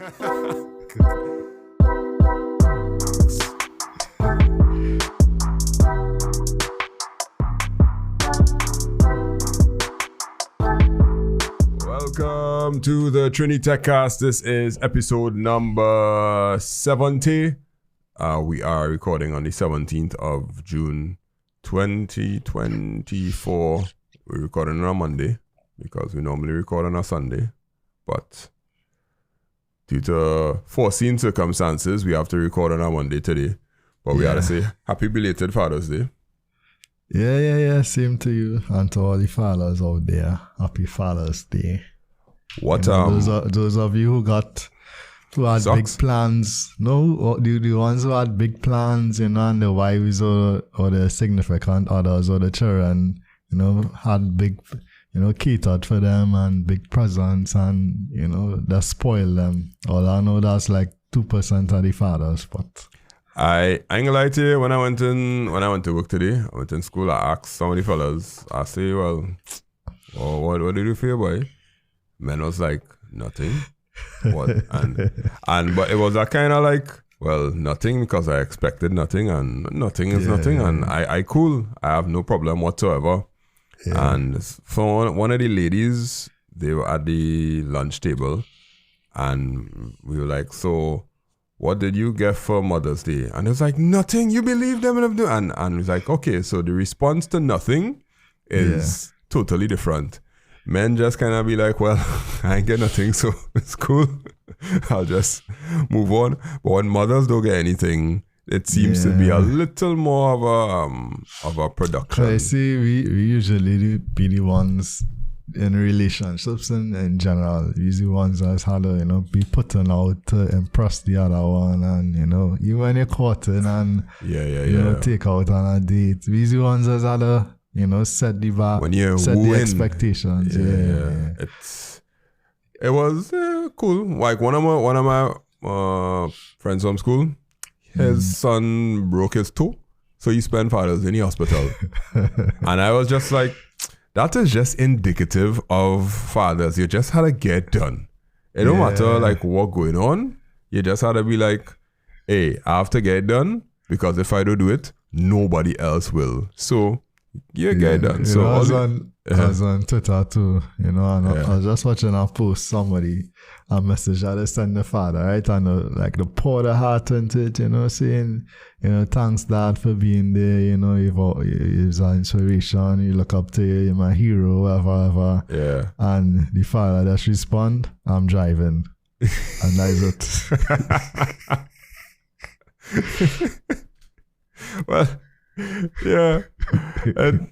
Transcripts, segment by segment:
Welcome to the Trinity Techcast. This is episode number 70. We are recording on the 17th of June, 2024. We're recording on a Monday because we normally record on a Sunday. But due to foreseen circumstances, we have to record on a Monday today. But we gotta say, happy belated Father's Day. Yeah. Same to you and to all the fathers out there. Happy Father's Day. What those of you who had big plans, the ones who had big plans, and the wives or the significant others or the children, had big, catered for them and big presents and that spoiled them. All I know that's like 2% of the fathers, but. I ain't gonna lie to you, when I went to work today, I went in school, I asked some of the fellas, I say, well, what did you do for your boy? Man was like, nothing. What? But it was that kind of like, well, nothing, because I expected nothing, and nothing is nothing, and I cool. I have no problem whatsoever. Yeah. And for one of the ladies, they were at the lunch table, and we were like, so what did you get for Mother's Day? And it was like, nothing. You believe them? And it was like, okay, so the response to nothing is totally different. Men just kind of be like, well, I ain't get nothing, so it's cool. I'll just move on. But when mothers don't get anything, it seems to be a little more of a production. I see we usually be the ones in relationships in general. We're the ones that's had to, be putting out to impress the other one, and even when you're courting and take out on a date. We're the ones that's had to set the bar, set the expectations. It was cool. Like one of my friends from school, his son broke his toe, so he spent Father's Day in the hospital. And I was just like, that is just indicative of fathers. You just had to get done. It don't matter like what going on. You just had to be like, hey, I have to get I because if I don't do it, nobody else will. So get done. So I was on Twitter too, and I was just watching a post, somebody a message that they send the father, right? And like the pour the heart into it, saying, thanks Dad for being there, you're an inspiration, you look up to you, you're my hero, whatever. Yeah. And the father just respond, I'm driving. And that's it. Well, yeah. And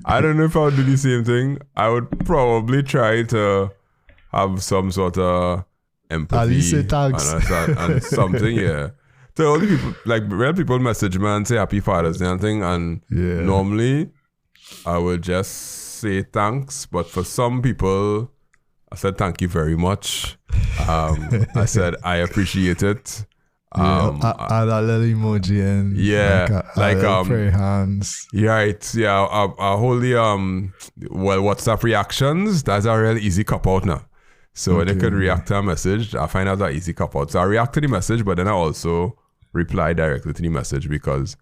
I don't know if I would do the same thing. I would probably try to have some sort of empathy. At least say thanks. And something, To all the people, like real people message me and say Happy Father's Day and thing, and normally I would just say thanks, but for some people I said thank you very much. I said I appreciate it. Add a little emoji and prayer hands. Right, I hold the WhatsApp reactions. That's a real easy cop out now. So when they could react to a message, I find out that easy cop out. So I react to the message, but then I also reply directly to the message because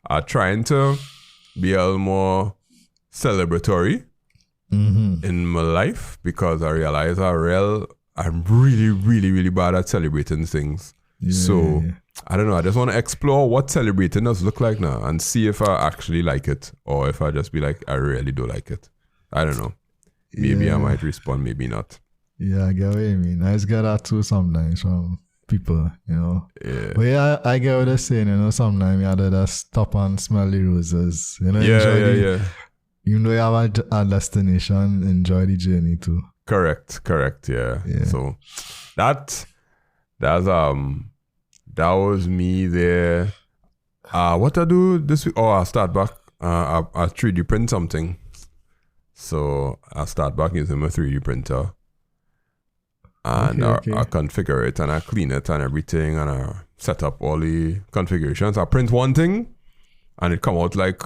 I'm trying to be a little more celebratory in my life, because I realize I'm really, really, really bad at celebrating things. I don't know. I just want to explore what celebrating does look like now and see if I actually like it, or if I just be like, I really do like it. I don't know. Maybe I might respond, maybe not. Yeah, I get what you mean. I just get that too sometimes from people, Yeah. But I get what they're saying, sometimes you have to just stop and smell the roses. Even though you have a destination, enjoy the journey too. Correct, yeah. So that was me there. What I do this week? I'll start back. I 3D print something. So I'll start back using my 3D printer. And I configure it and I clean it and everything, and I set up all the configurations. I print one thing and it come out like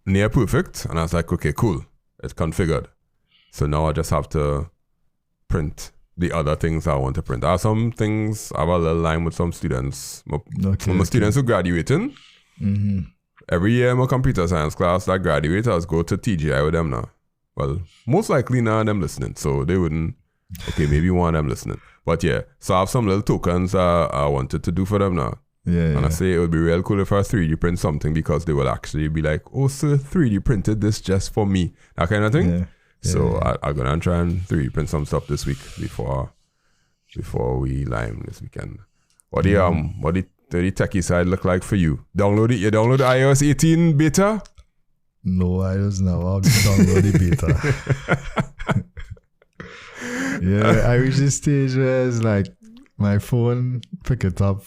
near perfect. And I was like, okay, cool. It's configured. So now I just have to print the other things I want to print. There are some things, I have a little line with some students. My students who graduating, every year in my computer science class that graduate, I go to TGI with them now. Well, most likely none of them listening, so they wouldn't, okay, maybe one of them listening. But yeah, so I have some little tokens I wanted to do for them now. I say it would be real cool if I 3D print something because they will actually be like, oh, sir, 3D printed this just for me. That kind of thing. So I'm going to try and 3D print some stuff this week before we lime this weekend. What the techie side look like for you? You download the iOS 18 beta? No, I just never download the beta. I reached this stage where it's like my phone pick it up,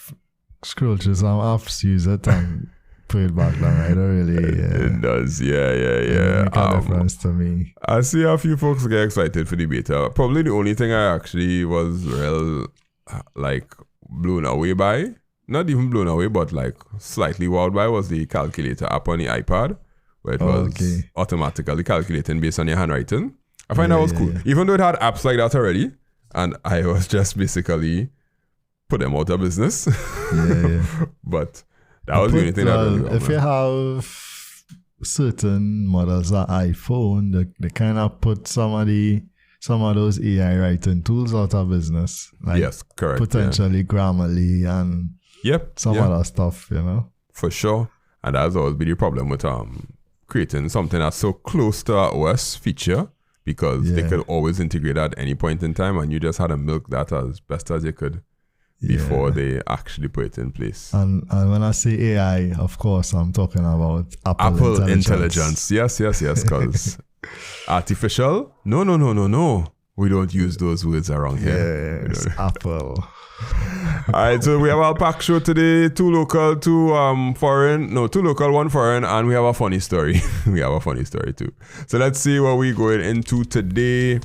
scroll through some apps, use it and put it back down. I don't really. It does, yeah. Make a difference to me. I see a few folks get excited for the beta. Probably the only thing I actually was real like blown away by, not even blown away, but like slightly wowed by, was the calculator app on the iPad, where it was automatically calculating based on your handwriting. I find that was cool. Even though it had apps like that already, and I was just basically put them out of business. But that was the only thing that if you have certain models of iPhone, they kind of put some of those AI writing tools out of business. Like yes, correct. Potentially Grammarly and some other stuff, you know. For sure. And that's always been the problem with creating something that's so close to our OS feature, because they could always integrate at any point in time, and you just had to milk that as best as you could before they actually put it in place. And when I say AI, of course, I'm talking about Apple intelligence. Yes, because artificial? No. We don't use those words around here. Yes, Apple. Alright, so we have our pack show today. 2 local, 2 foreign. No, 2 local, 1 foreign, and we have a funny story. We have a funny story too. So let's see what we're going into today.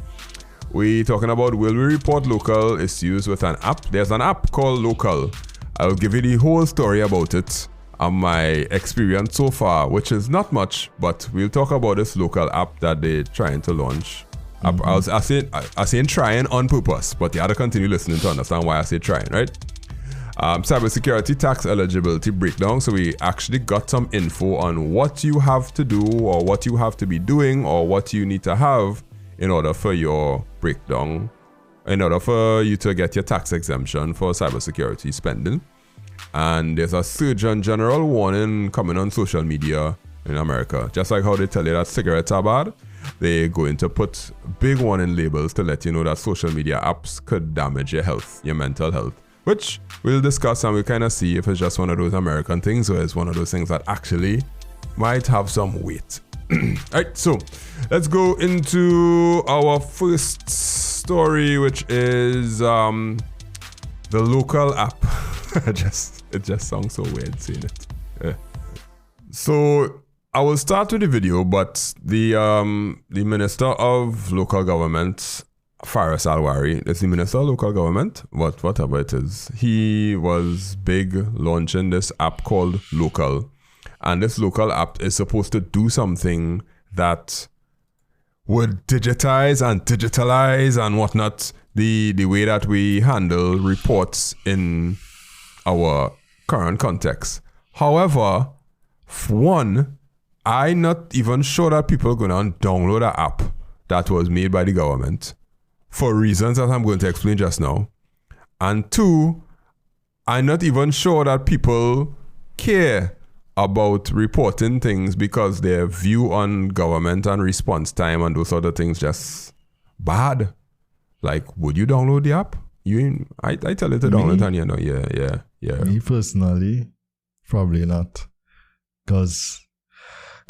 We talking about will we report local is used with an app. There's an app called Local. I'll give you the whole story about it and my experience so far, which is not much, but we'll talk about this local app that they're trying to launch. I say trying on purpose, but you have to continue listening to understand why I say trying, right? Cybersecurity tax eligibility breakdown. So we actually got some info on what you have to do, or what you have to be doing, or what you need to have in order for your breakdown, in order for you to get your tax exemption for cybersecurity spending. And there's a Surgeon General warning coming on social media in America. Just like how they tell you that cigarettes are bad, they're going to put big warning labels to let you know that social media apps could damage your health, your mental health, which we'll discuss, and we'll kind of see if it's just one of those American things or it's one of those things that actually might have some weight. Alright, so let's go into our first story, which is the local app. It just sounds so weird saying it. Yeah. So I will start with the video, but the Minister of Local Government, Faris Alwari, is the Minister of Local Government, whatever it is. He was big launching this app called Local. And this local app is supposed to do something that would digitize and whatnot the way that we handle reports in our current context. However, one, I'm not even sure that people are going to download an app that was made by the government for reasons that I'm going to explain just now. And 2, I'm not even sure that people care about reporting things because their view on government and response time and those other things just bad. Like, would you download the app? I tell you to download it, and you know, yeah. Me personally, probably not. Because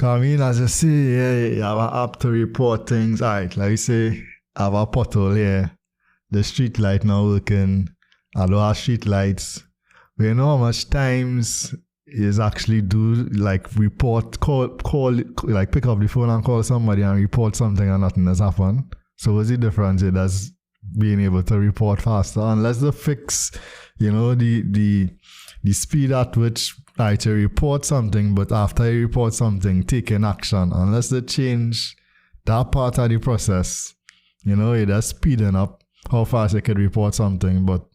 I mean, as you say, you have an app to report things. Alright, like you say, I have a pothole here. The street light not working. I don't have street lights. But you know how much times is actually do like report, call, like pick up the phone and call somebody and report something and nothing has happened. So what's the difference? It does being able to report faster, unless they fix, you know, the speed at which I to report something, but after you report something, taking action, unless they change that part of the process, you know, it is speeding up. how fast they could report something, but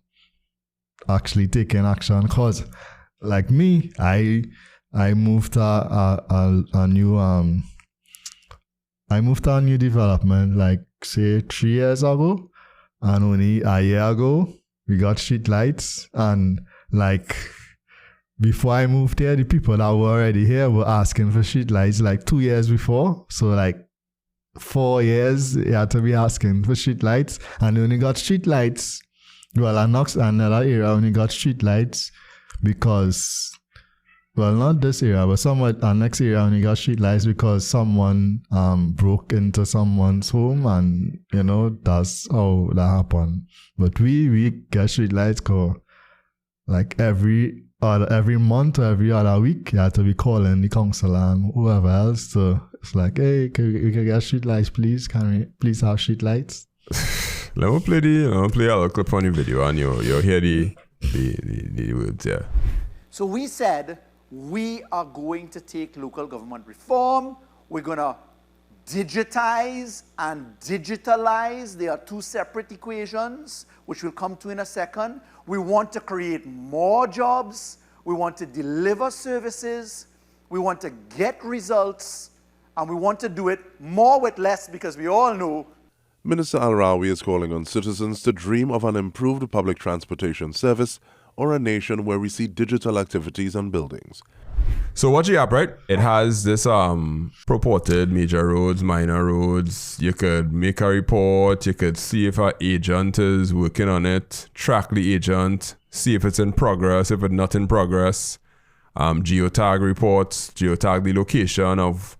actually taking action. Cause like me, I moved to a new development like say 3 years ago, and only a year ago we got street lights, and like before I moved here, the people that were already here were asking for street lights like 2 years before. So like 4 years you had to be asking for street lights, and they only got street lights. Well, another area only got street lights because, well, not this area, but somewhat our next area only got street lights because someone broke into someone's home, and you know that's how that happened. But we get street lights cause like every month or every other week you have to be calling the council and whoever else. So it's like, hey, we can get street lights, please? Can we please have street lights? Let me play a little clip on the video, and you'll hear the words. Yeah. So we said we are going to take local government reform. We're going to digitize and digitalize. They are two separate equations, which we'll come to in a second. We want to create more jobs. We want to deliver services. We want to get results. And we want to do it more with less, because we all know Minister Al-Rawi is calling on citizens to dream of an improved public transportation service or a nation where we see digital activities and buildings. So watch the app, right? It has this purported major roads, minor roads. You could make a report. You could see if an agent is working on it, track the agent, see if it's in progress, if it's not in progress. Geotag reports, geotag the location of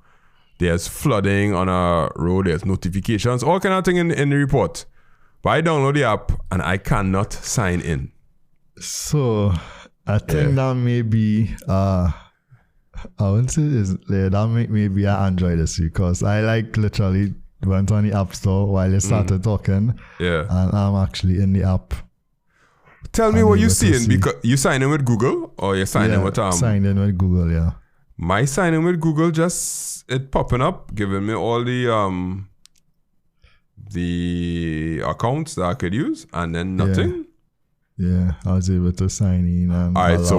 there's flooding on a road, there's notifications, all kind of thing in the report. But I download the app and I cannot sign in. So I think that may be I wouldn't say that may be an Android issue, because I like literally went on the app store while you started talking. Yeah. And I'm actually in the app. Tell me what you're seeing, because you sign in with Google or you sign in with signed in with Google, yeah. My sign in with Google, just it popping up, giving me all the accounts that I could use, and then nothing. Yeah, I was able to sign in and all right, so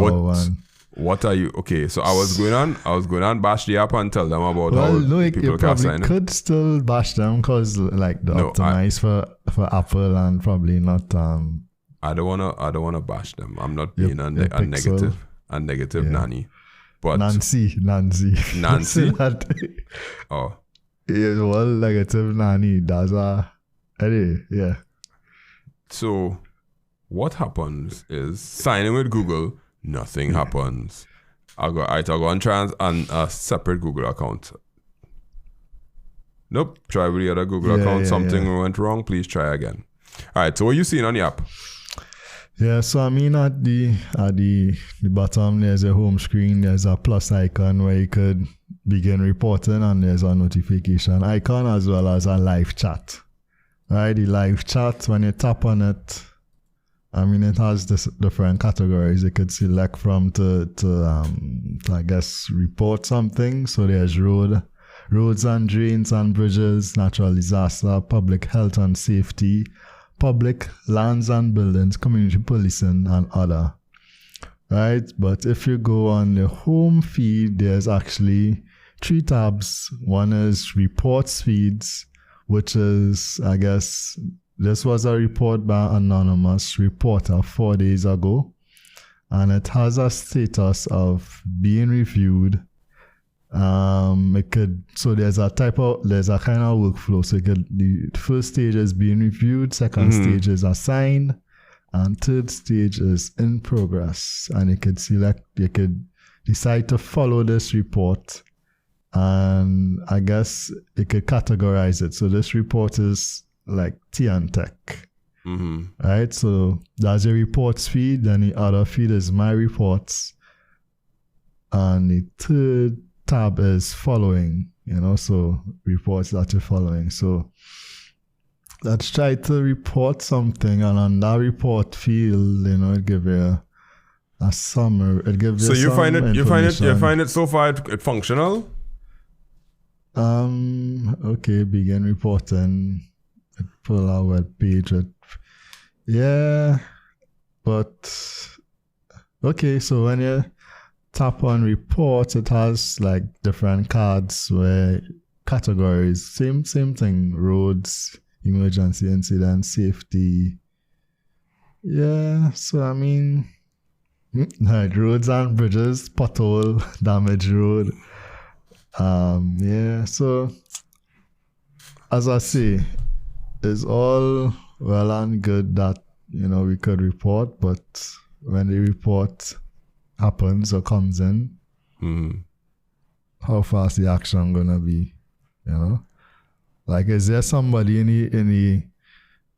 what are you? Okay, so I was going on bash the app and tell them about how people can sign in. You could still bash them because like the optimize for Apple, and probably not. I don't wanna bash them. I'm not being a negative nanny. But Nancy. Oh. It's one negative nanny. That's yeah. So what happens is signing with Google, nothing happens. I'll go and try on a separate Google account. Nope. Try with the other Google account. Something went wrong. Please try again. All right. So what are you seeing on the app? Yeah, so I mean at the bottom there's a home screen, there's a plus icon where you could begin reporting, and there's a notification icon as well as a live chat. Right, the live chat, when you tap on it, I mean it has this different categories you could select from to I guess report something. So there's roads and drains and bridges, natural disaster, public health and safety, public lands and buildings, community policing, and other. Right? But if you go on the home feed, there's actually 3 tabs. One is reports feeds, which is, I guess, this was a report by an anonymous reporter 4 days ago. And it has a status of being reviewed. So there's a kind of workflow. So the first stage is being reviewed, second stage is assigned, and third stage is in progress. And you could decide to follow this report, and I guess you could categorize it. So this report is like tea and tech. Right? So that's your reports feed, then the other feed is my reports, and the third tab is following, so reports that you're following. So let's try to report something, and on that report field, it gives you a summary. It gives you you find it so far it's functional? Okay, begin reporting. pull our web page. Yeah, but okay. So when you tap on reports, it has like different cards where categories, same thing, roads, emergency incident, safety. Yeah, so I mean, like roads and bridges, pothole, damaged road. Yeah, so as I say, it's all well and good that, we could report, but when the report happens or comes in, how fast the action gonna be, Like, is there somebody in the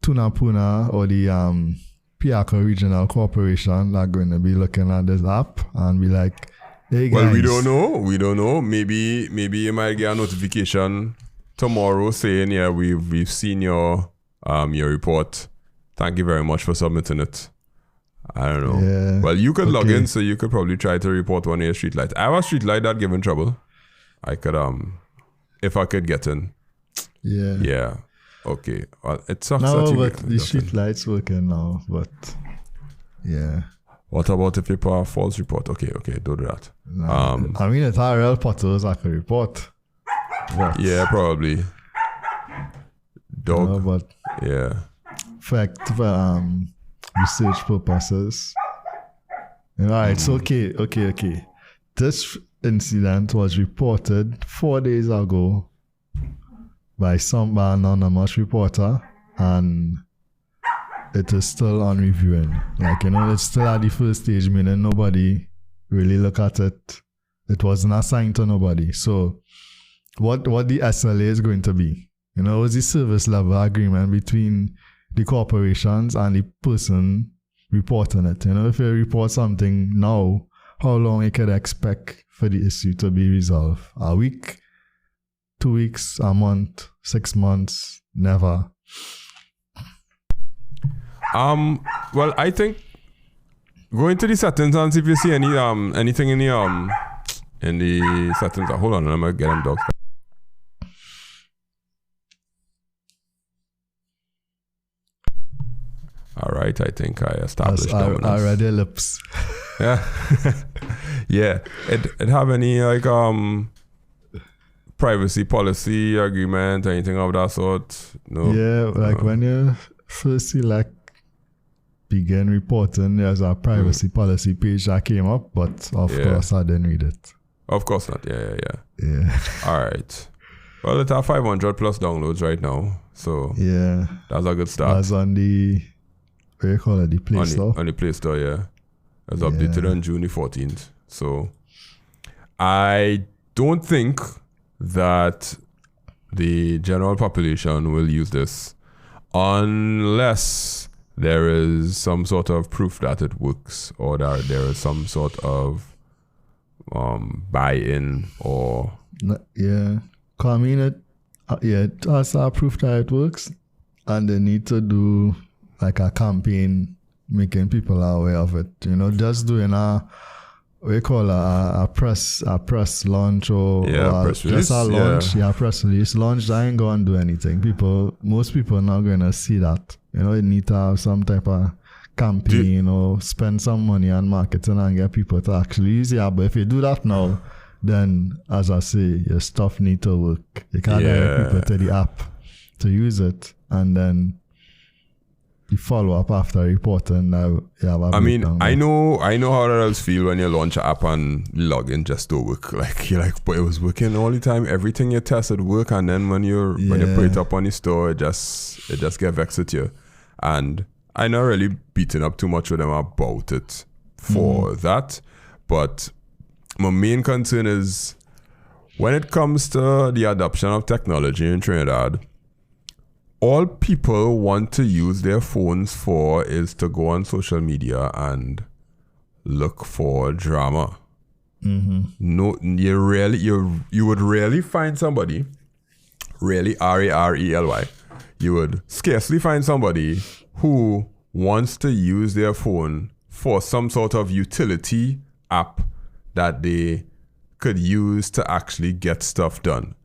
Tunapuna or the Piako Regional Corporation that going to be looking at this app and be like, hey guys? Well, we don't know. Maybe you might get a notification tomorrow saying, yeah, we've seen your report. Thank you very much for submitting it. I don't know. Yeah. Well, you could log in, so you could probably try to report one of your streetlights. I have a streetlight that given trouble. I could if I could get in. Yeah. Yeah. Okay. Well, it sucks. No, but the street lights working now. But yeah. What about if you put a false report? Okay, do that. No, I mean, it's real potholes I could report. But, yeah, probably. Dog. But yeah. For research purposes. Alright, so okay. This incident was reported 4 days ago by some anonymous reporter, and it is still on reviewing. Like, it's still at the first stage, meaning nobody really look at it. It wasn't assigned to nobody. So what the SLA is going to be? It's the service level agreement between the corporations and the person reporting it. If you report something now, how long you could expect for the issue to be resolved? A week? 2 weeks, a month, 6 months, never. Well, I think go into the settings and see if you see any anything in the settings. Hold on, I'm gonna get them dogs. All right, I think I established dominance. I read your lips. Yeah, yeah. It have any like privacy policy agreement, anything of that sort? No. Yeah, like when you first begin reporting, there's a privacy policy page that came up, but of course I didn't read it. Of course not. Yeah. All right. Well, it has 500 plus downloads right now, so yeah, that's a good start. That's on the what you call it, the Play Store. On the Play Store, yeah. It was updated on June the 14th. So I don't think that the general population will use this unless there is some sort of proof that it works, or that there is some sort of buy-in or yeah. I mean, it has a proof that it works, and they need to do like a campaign making people aware of it. Just doing a press launch or press release, just a launch, press release. Launch, I ain't going to do anything. Most people are not going to see that. You need to have some type of campaign or spend some money on marketing and get people to actually use it. But if you do that now, then, as I say, your stuff need to work. You can't direct people to the app to use it, and then the follow-up after reporting. Now, I mean, I know how that else feel when you launch an app and login just don't work. Like, you're like, but it was working all the time. Everything you tested work, and then when you put it up on the store, it just get vexed with you. And I'm not really beating up too much with them about it for that, but my main concern is when it comes to the adoption of technology in Trinidad, all people want to use their phones for is to go on social media and look for drama. No, you would rarely find somebody, really RARELY, you would scarcely find somebody who wants to use their phone for some sort of utility app that they could use to actually get stuff done.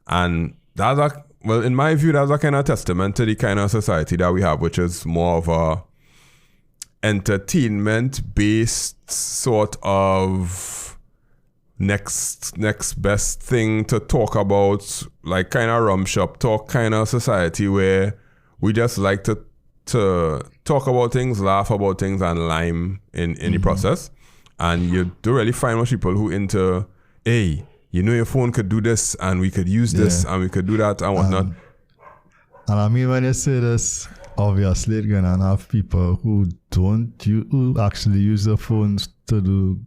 And that's well, in my view, that's a kind of testament to the kind of society that we have, which is more of a entertainment-based sort of next best thing to talk about, like kind of rum shop talk kind of society where we just like to talk about things, laugh about things, and lime in the process. And you don't really find much people who into, hey, you know, your phone could do this, and we could use this, and we could do that, and whatnot. And I mean, when you say this, obviously, you're going to have people who who actually use their phones to do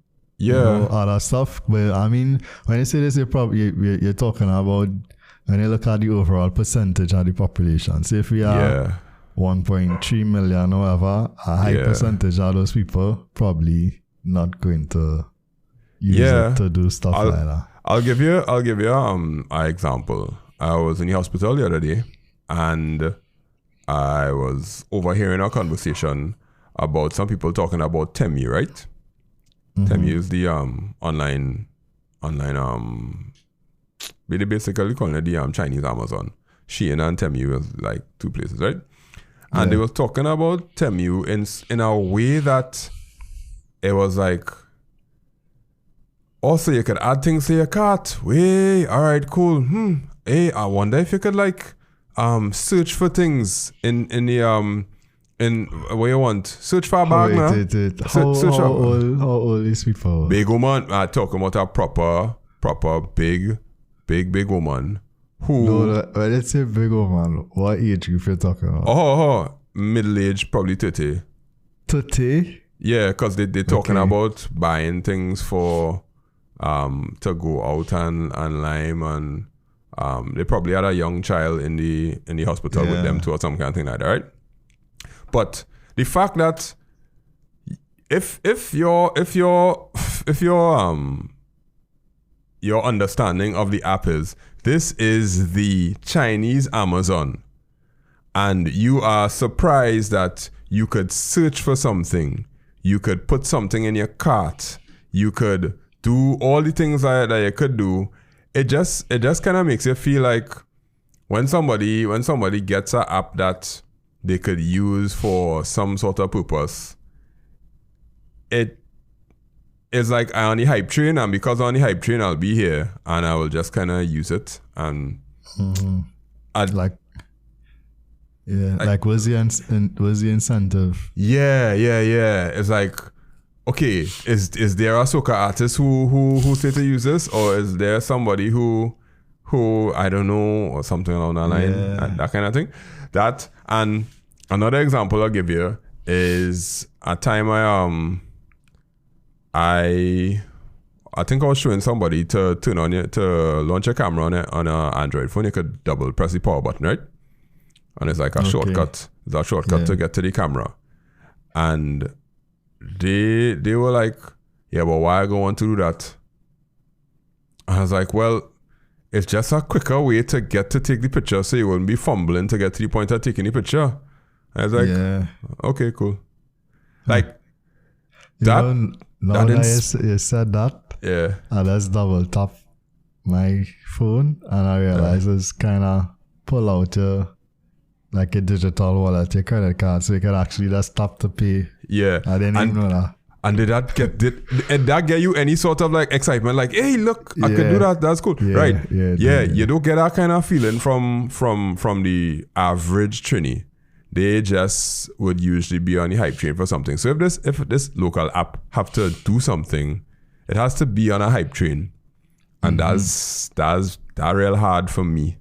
other stuff. But I mean, when you say this, you're talking about, when you look at the overall percentage of the population. Say if we are 1.3 million or whatever, a high percentage of those people probably not going to use it to do stuff like that. I'll give you an example. I was in the hospital the other day, and I was overhearing a conversation about some people talking about Temu, right? Temu is the online they basically calling it the Chinese Amazon. Shein and Temu is like two places, right? And they were talking about Temu in a way that it was like, also you could add things to your cart. Way, all right, cool. Hey, I wonder if you could like search for things in in where you want. Search for a bag, man. How old is people? Big woman. I talking about a proper big woman. Who? No, when they say big woman, what age group you talking about? Oh, middle age, probably 30. 30? Yeah, because they're talking about buying things for to go out and lime, and they probably had a young child in the hospital with them too, or some kind of thing like that, right? But the fact that if your understanding of the app is, this is the Chinese Amazon, and you are surprised that you could search for something, you could put something in your cart, you could do all the things that you could do, it just kind of makes you feel like when somebody gets an app that they could use for some sort of purpose, it is like I'm on the hype train, and because I'm on the hype train, I'll be here and I will just kind of use it. And like what's the incentive? Yeah. It's like, okay, is there a soca artist who say to use this, or is there somebody who I don't know, or something along that line, that kind of thing. That, and another example I'll give you is a time I think I was showing somebody to launch a camera on an Android phone. You could double press the power button, right? And it's like a shortcut. It's a shortcut to get to the camera. And they were like, yeah, but why I go on to do that? And I was like, well, it's just a quicker way to get to take the picture, so you wouldn't be fumbling to get to the point of taking the picture. And I was like, okay, cool. Like, now you said that, and let's double tap my phone, and I realize it's kind of pull out like a digital wallet, your credit card, so you can actually just tap to pay. Yeah. I didn't even know that. And did that get you any sort of like excitement? Like, hey, look, I could do that. That's cool, right? Yeah. You don't get that kind of feeling from the average Trini. They just would usually be on the hype train for something. So if this local app have to do something, it has to be on a hype train, and that's real hard for me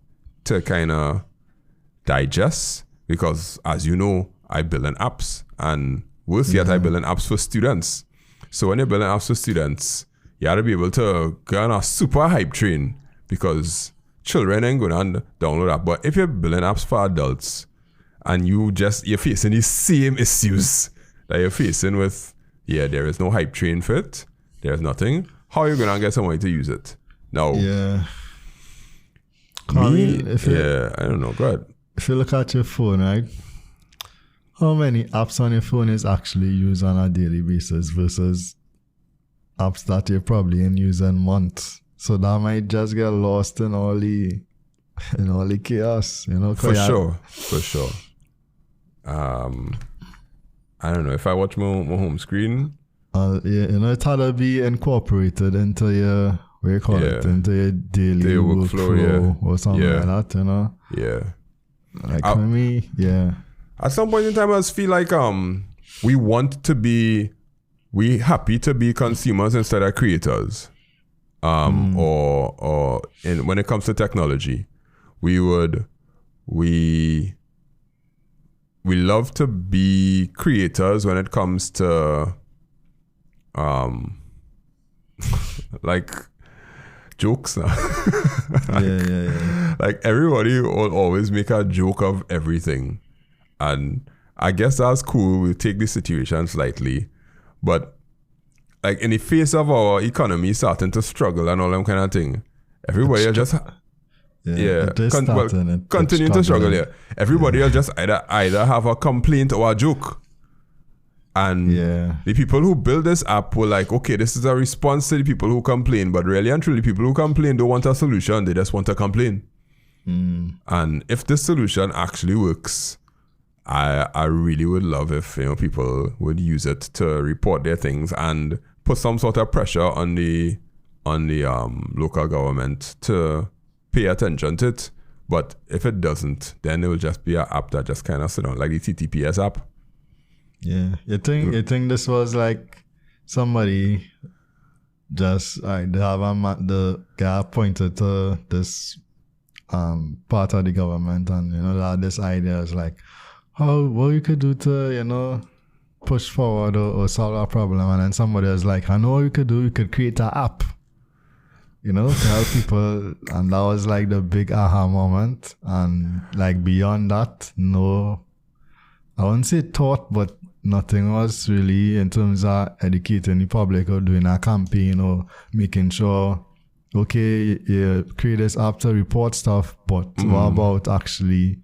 to kind of digest, because as you know, I build in apps, and worse yet, I build in apps for students. So when you're building apps for students, you have to be able to go on a super hype train, because children ain't going to download that. But if you're building apps for adults, and you're facing the same issues that you're facing with, there is no hype train for it, there's nothing, how are you going to get somebody to use it? No. Yeah. I don't know, go ahead. If you look at your phone, right, how many apps on your phone is actually used on a daily basis versus apps that you're probably in using months? So that might just get lost in all the the chaos, For sure. I don't know, if I watch my home screen, it had to be incorporated into your, into your daily workflow or something like that, Yeah. Like for me, At some point in time, I just feel like we happy to be consumers instead of creators. Or when it comes to technology, we love to be creators when it comes to like jokes now. Like everybody will always make a joke of everything, and I guess that's cool. We take the situation slightly, but like in the face of our economy starting to struggle and all them kind of thing, everybody will just continue to struggle. Yeah, everybody will just either have a complaint or a joke. And the people who build this app were like, okay, this is a response to the people who complain, but really and truly, people who complain don't want a solution; they just want to complain. And if this solution actually works, I really would love if people would use it to report their things and put some sort of pressure on the local government to pay attention to it. But if it doesn't, then it will just be an app that just kind of sit down, like the TTPS app. Yeah, you think this was like somebody just the guy pointed to this part of the government, and that this idea is like what you could do to push forward or solve a problem, and then somebody is like, I know what you could do. You could create an app, to help people, and that was like the big aha moment. And like beyond that, no, I wouldn't say thought, but nothing was really in terms of educating the public or doing a campaign or making sure, okay, you create this app to report stuff, but what about actually,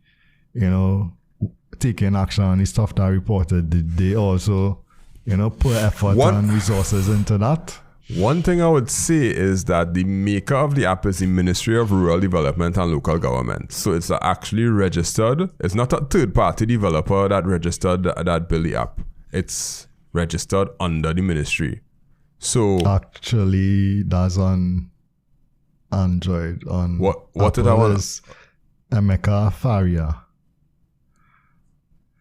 taking action on the stuff that reported? Did they also, put effort and resources into that? One thing I would say is that the maker of the app is the Ministry of Rural Development and Local Government. So it's actually registered. It's not a third-party developer that registered that built the app. It's registered under the ministry. So actually, that's on Android. On what Apple did I want? Is Emeka Faria.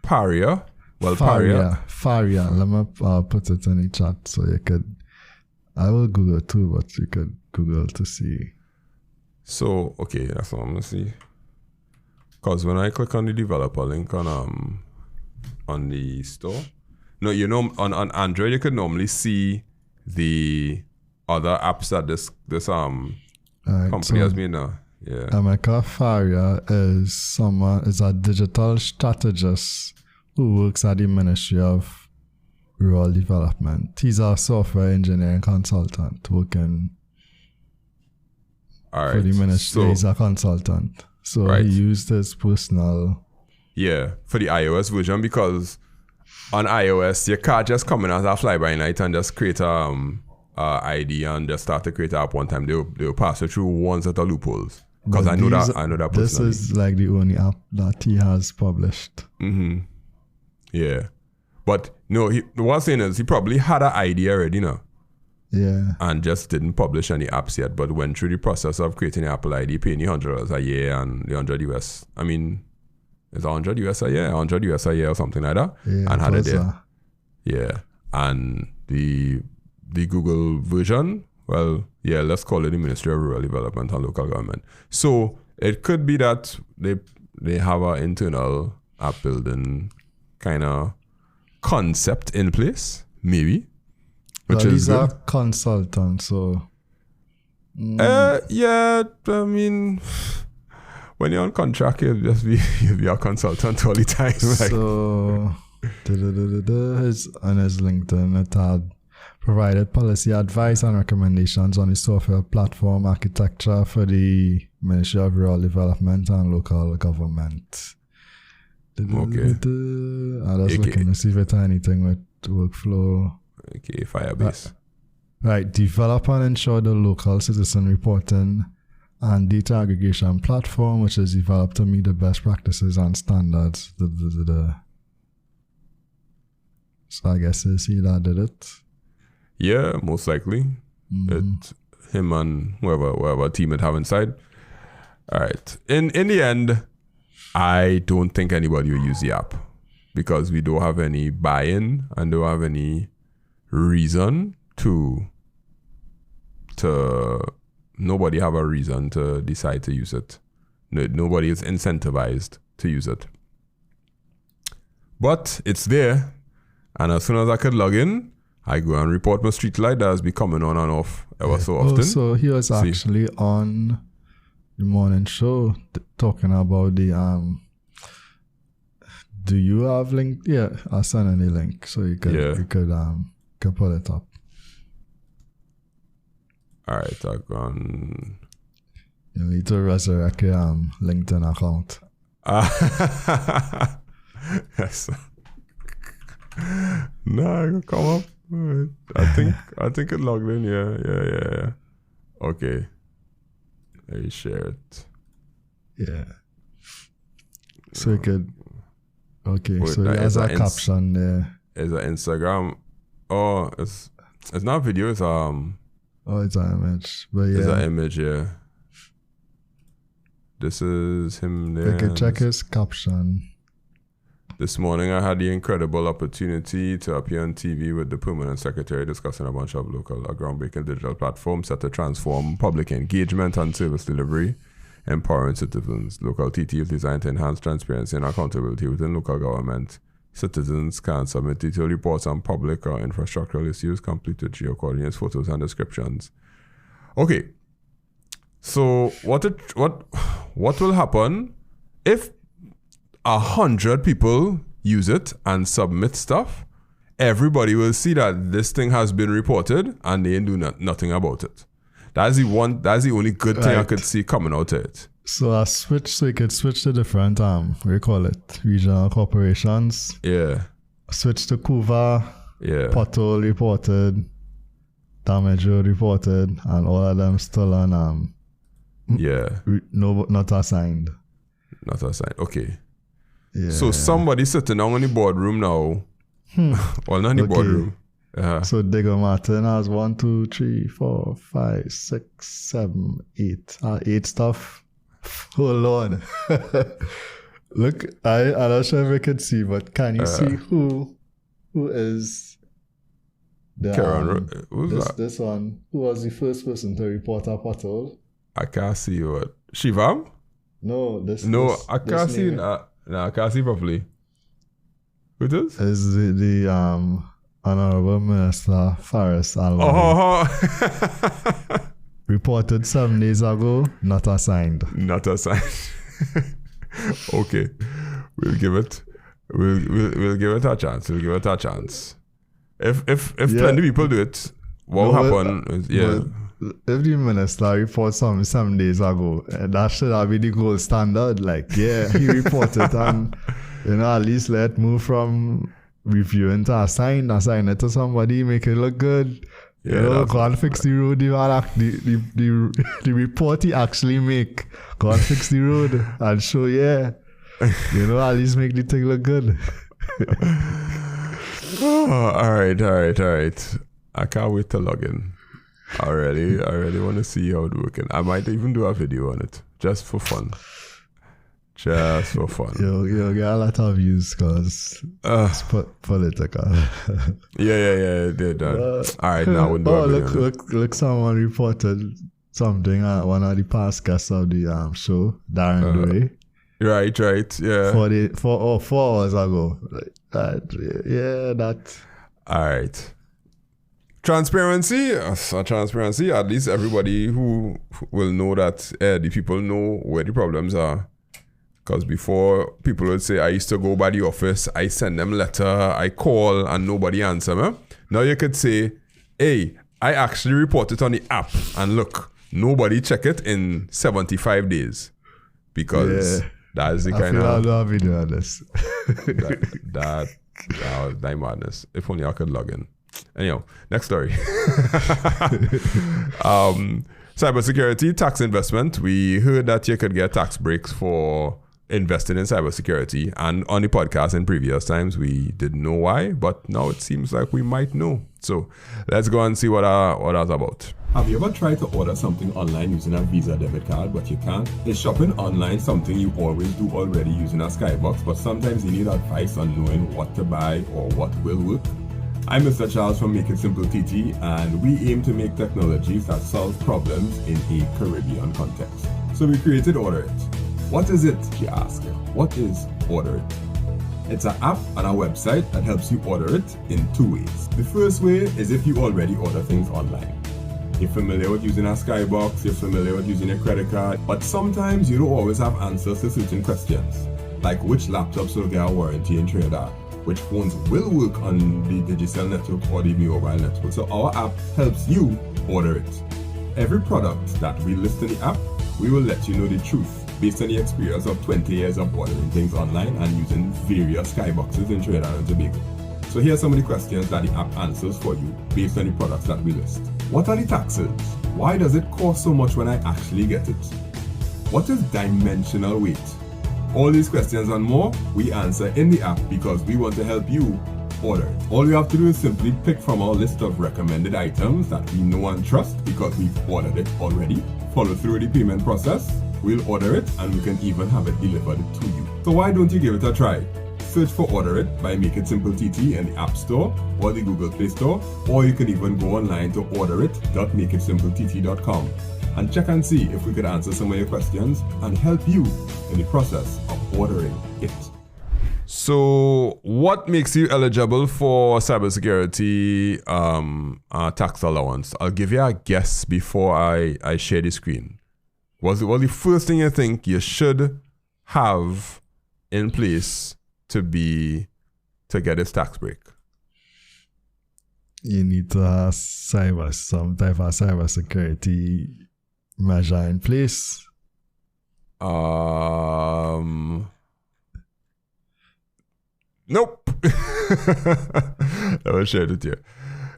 Paria? Well, Faria. Let me put it in the chat so you could. I will Google too, but you could Google to see. So, okay, that's what I'm going to see. Because when I click on the developer link on the store, on Android, you could normally see the other apps that this company has made now. Yeah. Emeka Faria is a digital strategist who works at the Ministry of Rural Development. He's a software engineering consultant working for the ministry. So, he's a consultant. So he used his personal... Yeah, for the iOS version, because on iOS, you can't just come in as a fly-by-night and just create a ID and just start to create an app one time. They'll pass it through one set of loopholes. Because I know that this is like the only app that he has published. Yeah. But no, what I'm saying is he probably had an idea already now. Yeah. And just didn't publish any apps yet, but went through the process of creating an Apple ID, paying $100 a year and the $100 US. I mean, it's $100 US a year, $100 US a year or something like that. Yeah, and had it there. Yeah. And the Google version, well, yeah, let's call it the Ministry of Rural Development and Local Government. So it could be that they have an internal app building kind of concept in place, maybe, which is he's a consultant, so yeah, I mean, when you're on contract, you'll be a consultant all the time. So on his LinkedIn, it had provided policy advice and recommendations on the software platform architecture for the Ministry of Rural Development and Local Government. Okay. I was looking to see if it had anything with workflow. Okay, Firebase. Right. Develop and ensure the local citizen reporting and data aggregation platform, which is developed to meet the best practices and standards. So I guess it's he that did it. Yeah, most likely. It him and whoever team it have inside. All right. In the end, I don't think anybody will use the app because we don't have any buy-in and don't have any reason to nobody have a reason to decide to use it. Nobody is incentivized to use it. But it's there, and as soon as I could log in, I go and report my street light that has been coming on and off ever so often. So he was actually on the morning show talking about the do you have link? Yeah, I'll send any link so you could pull it up. All right, I've gone. You need to resurrect your LinkedIn account. Yes. No, I can come up. I think it logged in. Yeah. Okay. Let me share it. Yeah. So you could. Okay, Wait, so there's a caption there. It's an Instagram. Oh, it's not video. It's Oh, it's an image. But yeah. It's an image. Yeah. This is him there. You could check his caption. This morning, I had the incredible opportunity to appear on TV with the Permanent Secretary discussing a bunch of a groundbreaking digital platform set to transform public engagement and service delivery, empowering citizens. Local TT is designed to enhance transparency and accountability within local government. Citizens can submit detailed reports on public or infrastructural issues, complete with geo-coordinates, photos, and descriptions. Okay, so what will happen if 100 people use it and submit stuff? Everybody will see that this thing has been reported and they do nothing about it. That's the only good thing I could see coming out of it. So you could switch to different what do you call it? Regional corporations. Yeah. Switch to Kuva. Yeah. Pothole reported. Damage road reported, and all of them still on not assigned. Not assigned. Okay. Yeah. So somebody sitting down in the boardroom now. Well, not in the boardroom. So Digger Martin has 1, 2, 3, 4, 5, 6, 7, 8. 8 stuff. Oh Lord. Look, I'm not sure if we can see, but can you see who is the this one? Who was the first person to report a pothole? I can't see what. Shivam? No, I can't see. No, I can't see properly. Who it is? Is the Honorable Minister Faris Alwani. Reported 7 days ago, not assigned. Not assigned. Okay, we'll give it a chance. We'll give it a chance. If plenty people do it, what will happen? If the minister reports something 7 days ago, that should have been the gold standard. Like, yeah, he reported and at least let it move from reviewing to assign it to somebody, make it look good. Go and fix the road. The report he actually make. Go and fix the road and show, at least make the thing look good. All right. I can't wait to log in. I really want to see how it's working. I might even do a video on it, just for fun. You'll get a lot of views because it's political. Yeah. All right, now we'll do a video. Look, someone reported something at one of the past guests of the show, Darren Gray. Right, yeah. 4 hours ago. That. All right. Transparency, at least everybody who will know that the people know where the problems are. Because before, people would say, I used to go by the office, I send them letter, I call, and nobody answer me. Now you could say, hey, I actually report it on the app, and look, nobody check it in 75 days. Because that's the kind of... I feel I'll do a video on this. that was madness. If only I could log in. Anyhow, next story. cybersecurity tax investment. We heard that you could get tax breaks for investing in cybersecurity, and on the podcast in previous times we didn't know why, but now it seems like we might know. So let's go and see what that's about. Have you ever tried to order something online using a Visa debit card but you can't? Is shopping online something you always do already using a Skybox, but sometimes you need advice on knowing what to buy or what will work? I'm Mr. Charles from makeITsimpleTT, and we aim to make technologies that solve problems in a Caribbean context. So we created Order It. What is it, you ask? What is Order It? It's an app and a website that helps you order it in two ways. The first way is if you already order things online. You're familiar with using a Skybox, you're familiar with using a credit card, but sometimes you don't always have answers to certain questions, like which laptops will get a warranty in Trinidad, which phones will work on the Digicel network or the mobile network. So our app helps you order it. Every product that we list in the app, we will let you know the truth based on the experience of 20 years of ordering things online and using various Skyboxes in Trinidad and Tobago. So here are some of the questions that the app answers for you based on the products that we list. What are the taxes? Why does it cost so much when I actually get it? What is dimensional weight? All these questions and more we answer in the app because we want to help you order it. All you have to do is simply pick from our list of recommended items that we know and trust because we've ordered it already. Follow through the payment process. We'll order it and we can even have it delivered to you. So why don't you give it a try? Search for Order It by makeITsimpleTT in the App Store or the Google Play Store, or you can even go online to orderit.makeITsimpleTT.com and check and see if we could answer some of your questions and help you in the process of ordering it. So what makes you eligible for cybersecurity tax allowance? I'll give you a guess before I share the screen. What's the first thing you think you should have in place to get this tax break? You need to have some type of cybersecurity measure in place. Nope. I will share it with you.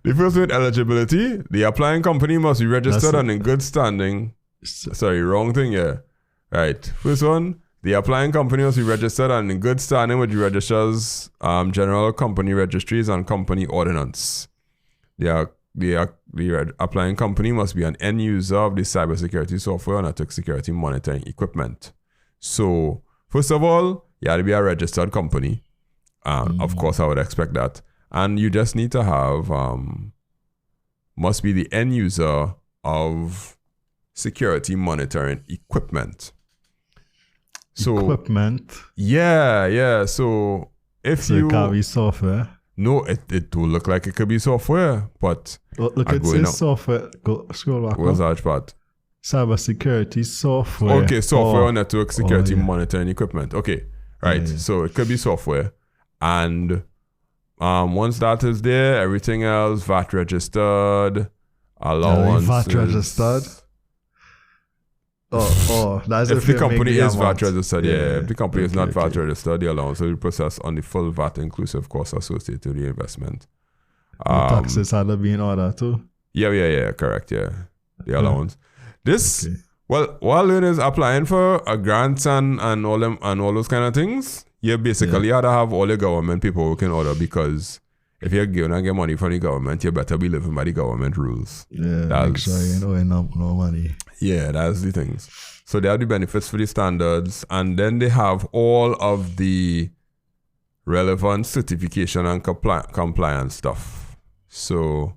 The first one, eligibility. The applying company must be registered and in good standing. Sorry, wrong thing here. Right. First one, the applying company must be registered and in good standing with the registrar's general company registries and company ordinance. The applying company must be an end user of the cybersecurity software and network security monitoring equipment. So, first of all, you have to be a registered company. Of course, I would expect that. And you just need to have, must be the end user of security monitoring equipment. So equipment? Yeah. So if it can be software? No, it will look like it could be software, but... Look, it says software. Scroll back. What's that part? Cybersecurity software. Okay, software or network security monitoring equipment. Okay, right. Yeah. So it could be software. And once that is there, everything else, VAT registered, allowance. VAT registered? That's if the company is VAT registered, If the company is not VAT registered, the allowance will be processed on the full VAT inclusive cost associated with the investment. Taxes had to be in order too? Yeah, correct, yeah. The allowance. Well, while learners applying for a grants and all those kind of things, you basically had to have all your government paperwork in order, because if you're going to get money from the government, you better be living by the government rules. Yeah, make sure you know enough no money. Yeah, that's the things. So they have the benefits for the standards, and then they have all of the relevant certification and compliance stuff. So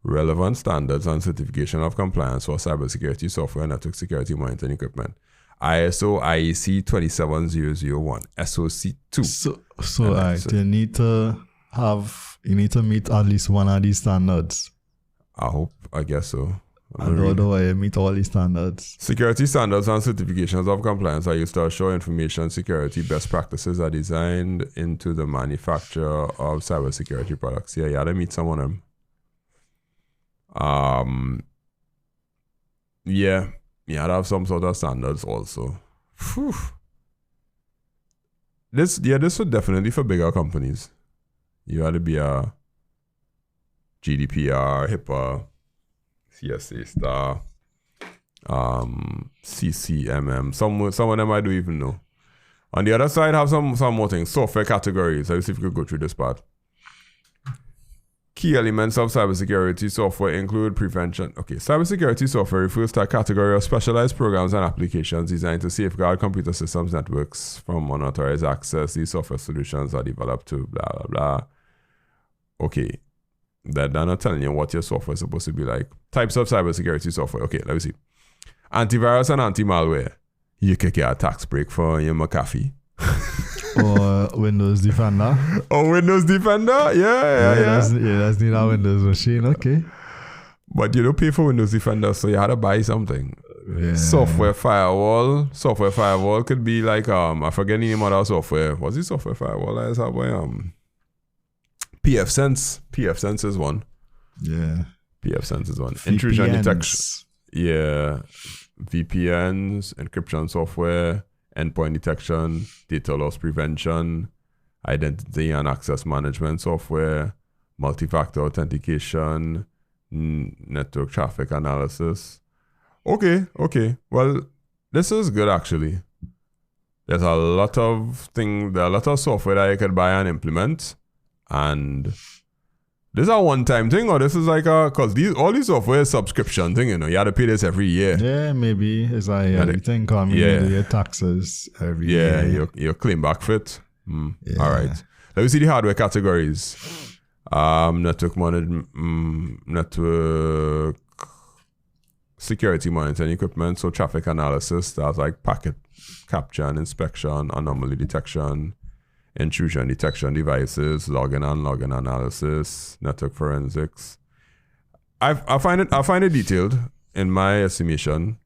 relevant standards and certification of compliance for cybersecurity software and network security monitoring equipment. ISO IEC 27001 SOC2. So you need to meet at least one of these standards. I guess so. I don't know why you meet all these standards. Security standards and certifications of compliance are used to assure information security best practices are designed into the manufacture of cybersecurity products. Yeah, you gotta meet some of them. You gotta have some sort of standards also. Whew. This would definitely for bigger companies. You gotta be a GDPR, HIPAA, CSA star. CCMM. Some of them I don't even know. On the other side, have some more things. Software categories. Let's see if we could go through this part. Key elements of cybersecurity software include prevention. Okay, cybersecurity software refers to a category of specialized programs and applications designed to safeguard computer systems networks from unauthorized access. These software solutions are developed to blah, blah, blah. Okay, they're not telling you what your software is supposed to be like. Types of cybersecurity software. Okay, let me see. Antivirus and anti-malware. You can get a tax break for your McAfee. Or Windows Defender. Oh, Windows Defender? Yeah. That's need a Windows machine, okay. But you don't pay for Windows Defender, so you had to buy something. Yeah. Software firewall. Software firewall could be like, I forget the name of that software. What's the software firewall I have by, PFSense. PFSense is one. Yeah. PFSense is one. VPNs. Intrusion detection. Yeah. VPNs, encryption software, endpoint detection, data loss prevention, identity and access management software, multi-factor authentication, network traffic analysis. Okay. Well, this is good actually. There's a lot of software that you could buy and implement, and this is a one-time thing, or this is like because all these software is subscription thing, you know. You have to pay this every year. Yeah, maybe it's like everything coming into your taxes every year. Yeah, your claim back fit. Yeah. All right. Let me see the hardware categories. Network security monitoring equipment, so traffic analysis, that's like packet capture and inspection, anomaly detection, intrusion detection devices, login analysis, network forensics. I find it detailed in my estimation.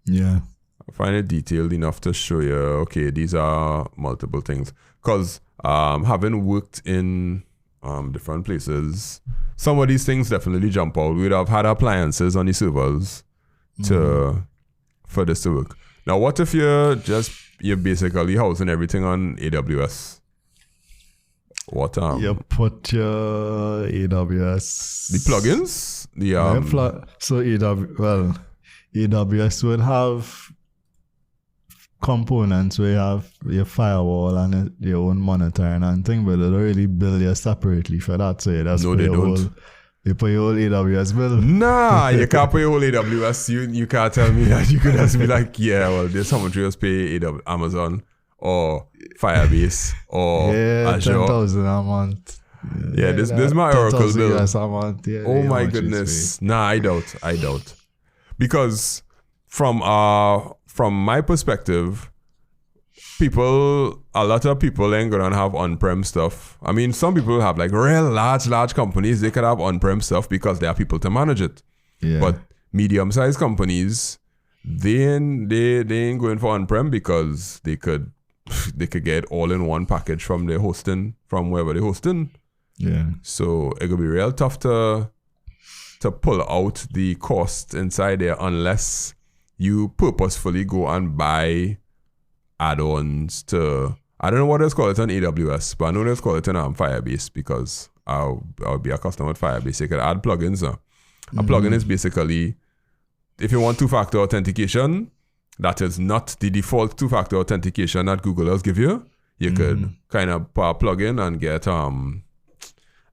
Yeah. I find it detailed enough to show you, okay, these are multiple things. Because having worked in different places, some of these things definitely jump out. We'd have had appliances on the servers for this to work. Now, what if you're basically housing everything on AWS? What you put your AWS the plugins? AWS would have components where you have your firewall and your own monitoring and thing, but they don't really bill you separately for that. So you pay your whole AWS bill. Nah, you can't pay your whole AWS. You can't tell me that. You could just be like, yeah, well, there's how much you just pay Amazon or Firebase or Azure. 10,000 a month. Yeah, this is my Oracle bill. A month. Yeah, oh my goodness. Nah, I doubt. Because from my perspective, a lot of people ain't gonna have on-prem stuff. I mean, some people have like real large companies, they could have on-prem stuff because there are people to manage it. Yeah. But medium-sized companies, they ain't going for on-prem because they could get all in one package from their hosting, from wherever they're hosting. Yeah. So it could be real tough to pull out the cost inside there unless you purposefully go and buy add-ons to, I don't know what it's called on AWS, but I know it's called it on Firebase because I'll be a customer with Firebase. You can add plugins. A plugin is basically, if you want two-factor authentication, that is not the default two-factor authentication that Google does give you. You could kind of plug in and get, I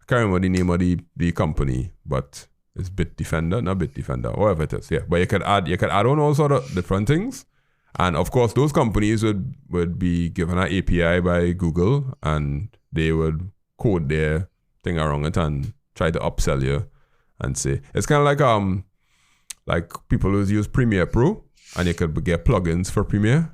can't remember the name of the company, but it's not Bitdefender, whatever it is. Yeah, but you could add on all sort of different things. And of course, those companies would be given an API by Google and they would code their thing around it and try to upsell you and say, it's kind of like people who use Premiere Pro and you could get plugins for Premiere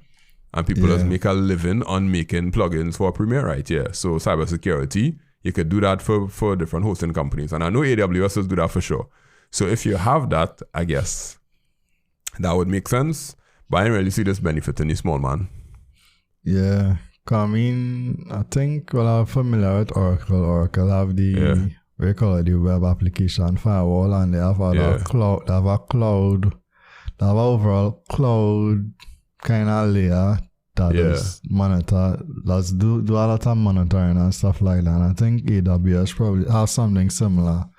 and people just make a living on making plugins for Premiere, right? Yeah. So cybersecurity, you could do that for different hosting companies. And I know AWS will do that for sure. So if you have that, I guess that would make sense. But I didn't really see this benefit in the small man. Yeah. I mean, I think I'm familiar with Oracle. Oracle have the we call it the web application firewall, and they have a cloud. They have a cloud. They have an overall cloud kind of layer that is monitor. Let's do a lot of monitoring and stuff like that. And I think AWS probably has something similar.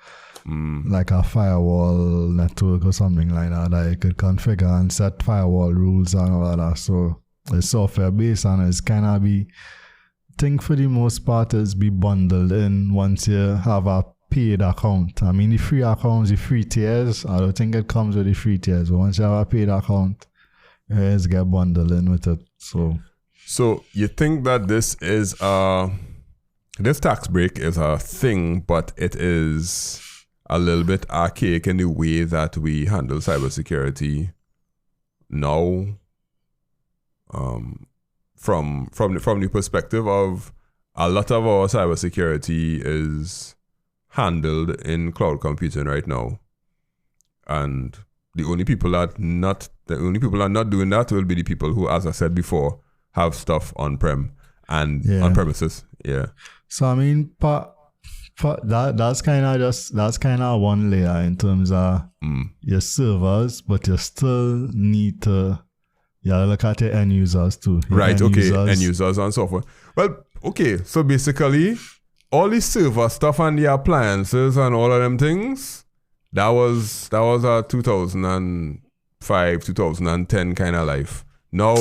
like a firewall network or something like that you could configure and set firewall rules and all of that. So it's software based and it's kind of be, think for the most part is be bundled in once you have a paid account. I mean the free accounts, the free tiers, I don't think it comes with the free tiers, but once you have a paid account, it's get bundled in with it. So you think that this tax break is a thing, but it is a little bit archaic in the way that we handle cybersecurity now. From the perspective of a lot of our cybersecurity is handled in cloud computing right now, and the only people that not doing that will be the people who, as I said before, have stuff on-prem and on premises. Yeah. So I mean, that's kind of one layer in terms of your servers, but you still need to look at your end users too. Right. End users and so forth. Well, okay. So basically, all the server stuff and the appliances and all of them things, that was a 2005, 2010 kind of life. Now,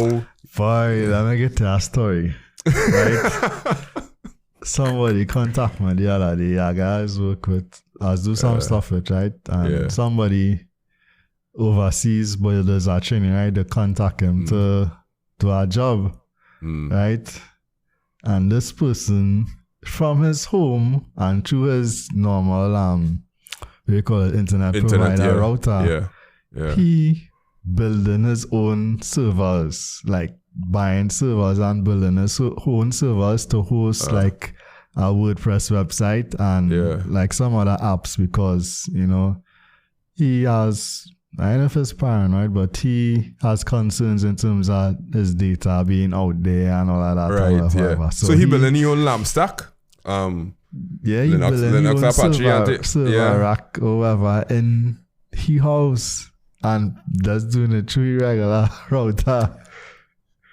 boy, let me get to that story. Right? Somebody contact me the other day. I guys work with, I do some stuff with, right? And somebody overseas, but there's a training, right? They contact him to a job, right? And this person from his home and through his normal we call it internet provider router, he building his own servers, like buying servers and building his own servers to host like a WordPress website and like some other apps, because he has, I don't know if it's paranoid, but he has concerns in terms of his data being out there and all of that. Right, yeah. So he building his own LAMP stack. He building his own server rack or whatever in his house and just doing it through regular router.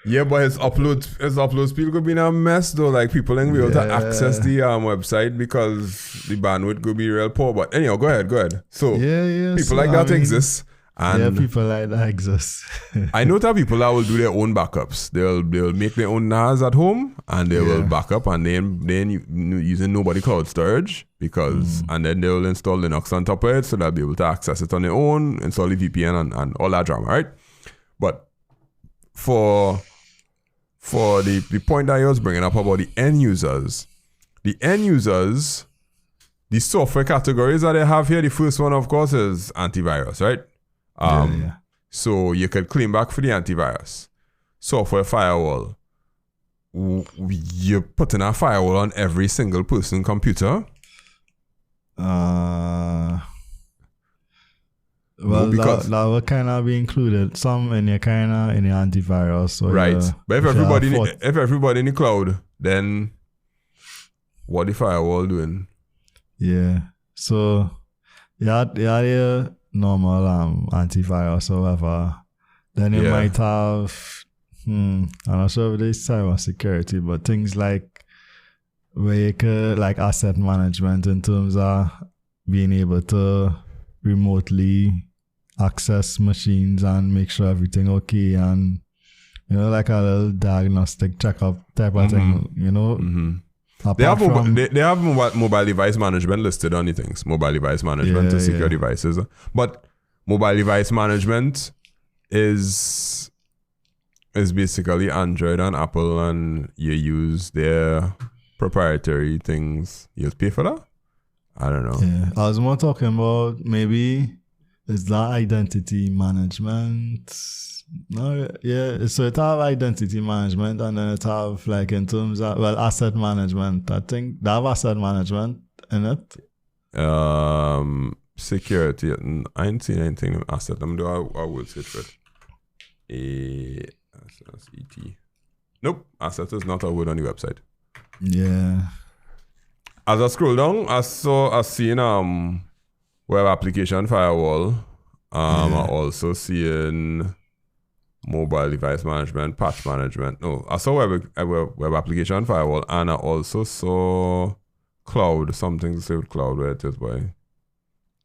Yeah, but his upload speed could be in a mess though. Like people ain't be able to access the website because the bandwidth could be real poor. But anyhow, go ahead. So people like that exist. And people like that exist. I know that people that will do their own backups. They'll make their own NAS at home and they will back up and then using nobody cloud storage because and then they'll install Linux on top of it so they'll be able to access it on their own, install the VPN and all that drama, right? But for the point that I was bringing up about the end users, the software categories that they have here, the first one of course is antivirus, right? So you could claim back for the antivirus. Software firewall. You're putting a firewall on every single person computer. Well, because that will kind of be included. Some in your antivirus. So right. But if everybody in the cloud, then what the firewall doing? Yeah. So yeah, normal antivirus or whatever. Then you might have I'm not sure if it's cyber security, but things like where you could, like asset management in terms of being able to remotely access machines and make sure everything okay, and like a little diagnostic checkup type of thing, They have mobile device management listed on the things. Mobile device management to secure devices. But mobile device management is basically Android and Apple, and you use their proprietary things. You pay for that? I don't know. Yeah, I was more talking about maybe is that identity management. No, so it have identity management and then it have like in terms of asset management. I think they have asset management in it. Security. I ain't seen anything in asset. I'm doing I will search for it. ASSET. Nope, asset is not a word on the website. Yeah. As I scroll down, I seen web application firewall. I also seen mobile device management, patch management. No, I saw web application firewall, and I also saw cloud, something to say with cloud, where it is by.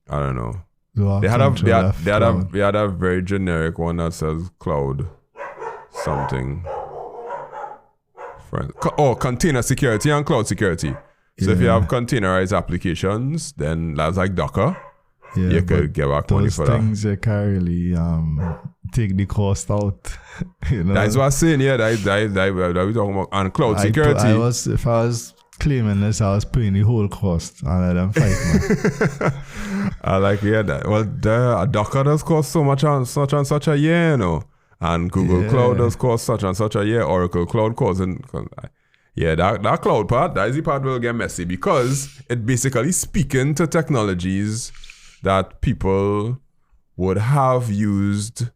I don't know. Dual They had control F cloud. a very generic one that says cloud something. Container security and cloud security. So if you have containerized applications, then that's like Docker. Yeah, You could get back money those for that. things you can't really take the cost out. You know? That's what I'm saying. Yeah, that we talking about. And cloud security. If I was claiming this, I was paying the whole cost and let them fight, man. I like that. Well, a Docker does cost so much on such and such a year, you know. And Google Cloud does cost such and such a year. Oracle Cloud costs. Yeah, that cloud part, that is the part will get messy because it basically speaking to technologies that people would have used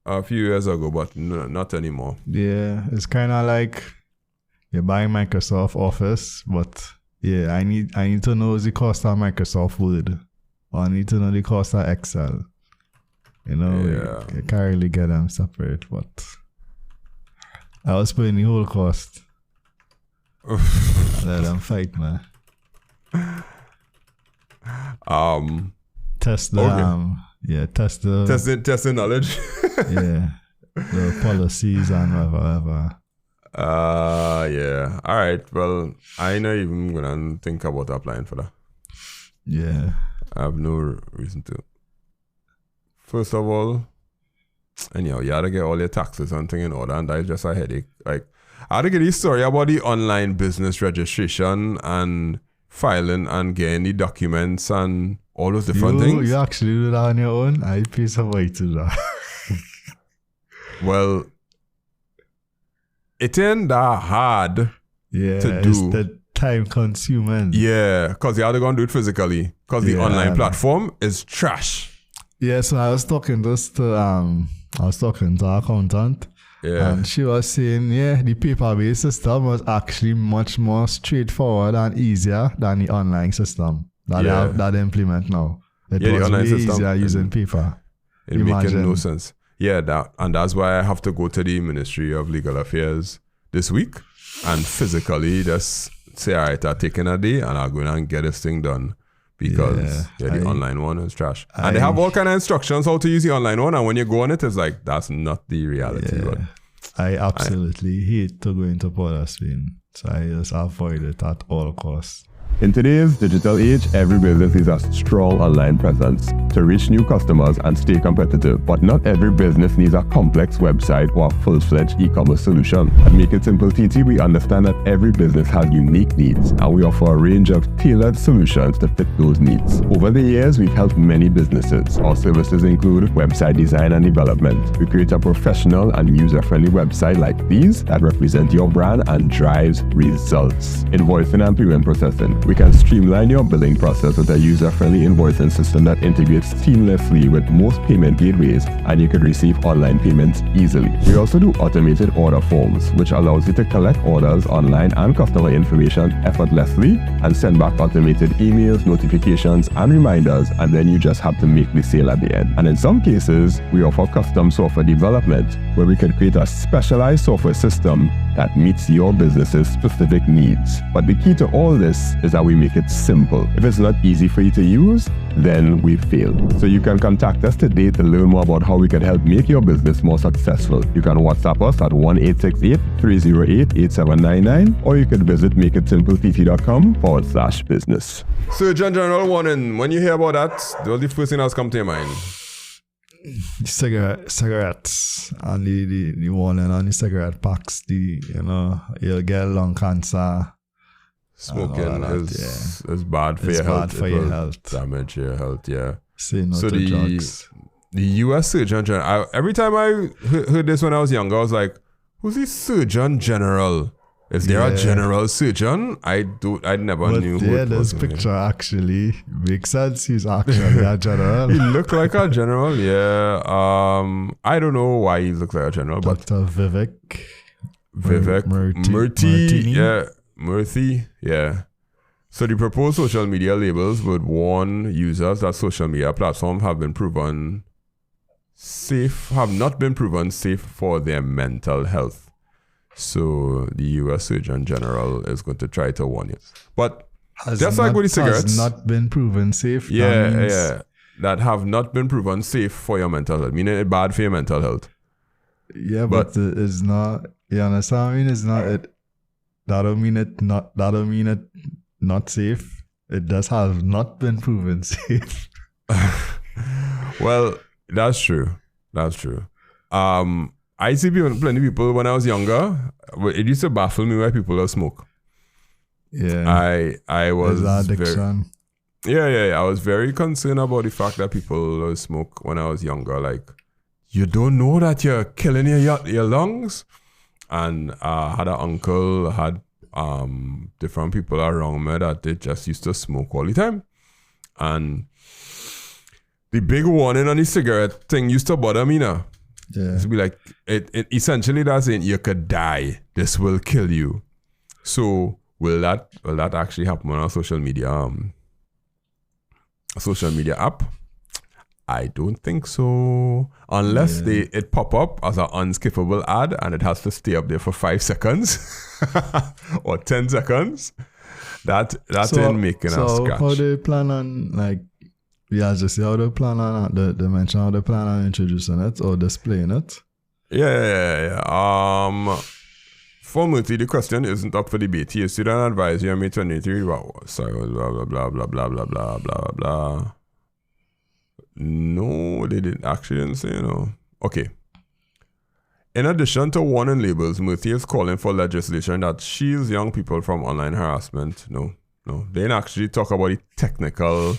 a few years ago, but not anymore. Yeah, it's kind of like you're buying Microsoft Office, but yeah, I need to know the cost of Microsoft Word, or I need to know the cost of Excel. You know, you can't really get them separate, but I was paying the whole cost. Let them fight, man. Test the testing knowledge. Yeah, the policies and whatever. Yeah. All right. Well, I ain't even gonna think about applying for that. Yeah, I have no reason to. First of all, anyhow, you had to get all your taxes and thing in order, and that is just a headache. Like, I had to get this story about the online business registration and filing and getting the documents and all those different things. You actually do that on your own? I pay some way to that. Well, it ain't that hard to do. It's the time consuming. Yeah, because you have to go and do it physically. Because the online platform is trash. Yeah, so I was talking to our accountant. Yeah. And she was saying, the paper-based system was actually much more straightforward and easier than the online system that they implement now. It was the online way system easier using paper. It making no sense. Yeah, and that's why I have to go to the Ministry of Legal Affairs this week and physically just say, all right, I'm taking a day and I'll go in and get this thing done. Because the online one is trash. And they have all kind of instructions how to use the online one, and when you go on it, it's like, that's not the reality. Yeah. But I absolutely hate to go into Port Spain, so I just avoid it at all costs. In today's digital age, every business needs a strong online presence to reach new customers and stay competitive. But not every business needs a complex website or a full-fledged e-commerce solution. At makeITsimpleTT, we understand that every business has unique needs, and we offer a range of tailored solutions to fit those needs. Over the years, we've helped many businesses. Our services include website design and development. We create a professional and user-friendly website like these that represent your brand and drives results. Invoicing and payment processing. We can streamline your billing process with a user-friendly invoicing system that integrates seamlessly with most payment gateways, and you can receive online payments easily. We also do automated order forms, which allows you to collect orders online and customer information effortlessly and send back automated emails, notifications, and reminders, and then you just have to make the sale at the end. And in some cases, we offer custom software development, where we can create a specialized software system that meets your business's specific needs. But the key to all this is that we make it simple. If it's not easy for you to use, then we failed. So you can contact us today to learn more about how we can help make your business more successful. You can WhatsApp us at 1-868-308-8799, or you can visit makeITsimpleTT.com/business. Surgeon General warning, when you hear about that, what's the first thing that's come to your mind? Cigarettes and the warning on the cigarette packs, you'll get lung cancer. Smoking is bad for your health. Bad for your health. Damage your health, yeah. Say no to drugs. The U.S. Surgeon General, every time I heard this when I was younger, I was like, who's the Surgeon General? Is there a general surgeon? I never knew who it was. This picture actually makes sense. He's actually a general. He looked like a general, yeah. I don't know why he looks like a general, Dr. Vivek Murthy, yeah. So the proposed social media labels would warn users that social media platforms have not been proven safe for their mental health. So the U.S. Surgeon General is going to try to warn you. But Just like with the cigarettes. Has not been proven safe. That have not been proven safe for your mental health. Meaning it's bad for your mental health. Yeah, but it's not. You understand what I mean? It's not it. That don't mean it not safe. It does have not been proven safe. Well, that's true. That's true. I see plenty of people when I was younger. It used to baffle me why people don't smoke. Yeah, I was addiction. I was very concerned about the fact that people don't smoke when I was younger. Like, you don't know that you're killing your lungs. And I had an uncle, had different people around me that they just used to smoke all the time. And the big warning on the cigarette thing used to bother me now. Yeah. To be like, it essentially that's saying you could die. This will kill you. So will that actually happen on a social media app? I don't think so. Unless it pop up as an unskippable ad and it has to stay up there for 5 seconds or 10 seconds. That ain't making a scratch. So how do you plan on, like, just how do you plan on the mention how they plan on introducing it or displaying it? Yeah. For Murthy, the question isn't up for debate. He is student advisor on May 23. Sorry, blah blah blah blah blah blah blah blah blah. No, they didn't say, Okay. In addition to warning labels, Murthy is calling for legislation that shields young people from online harassment. No. They didn't actually talk about the technical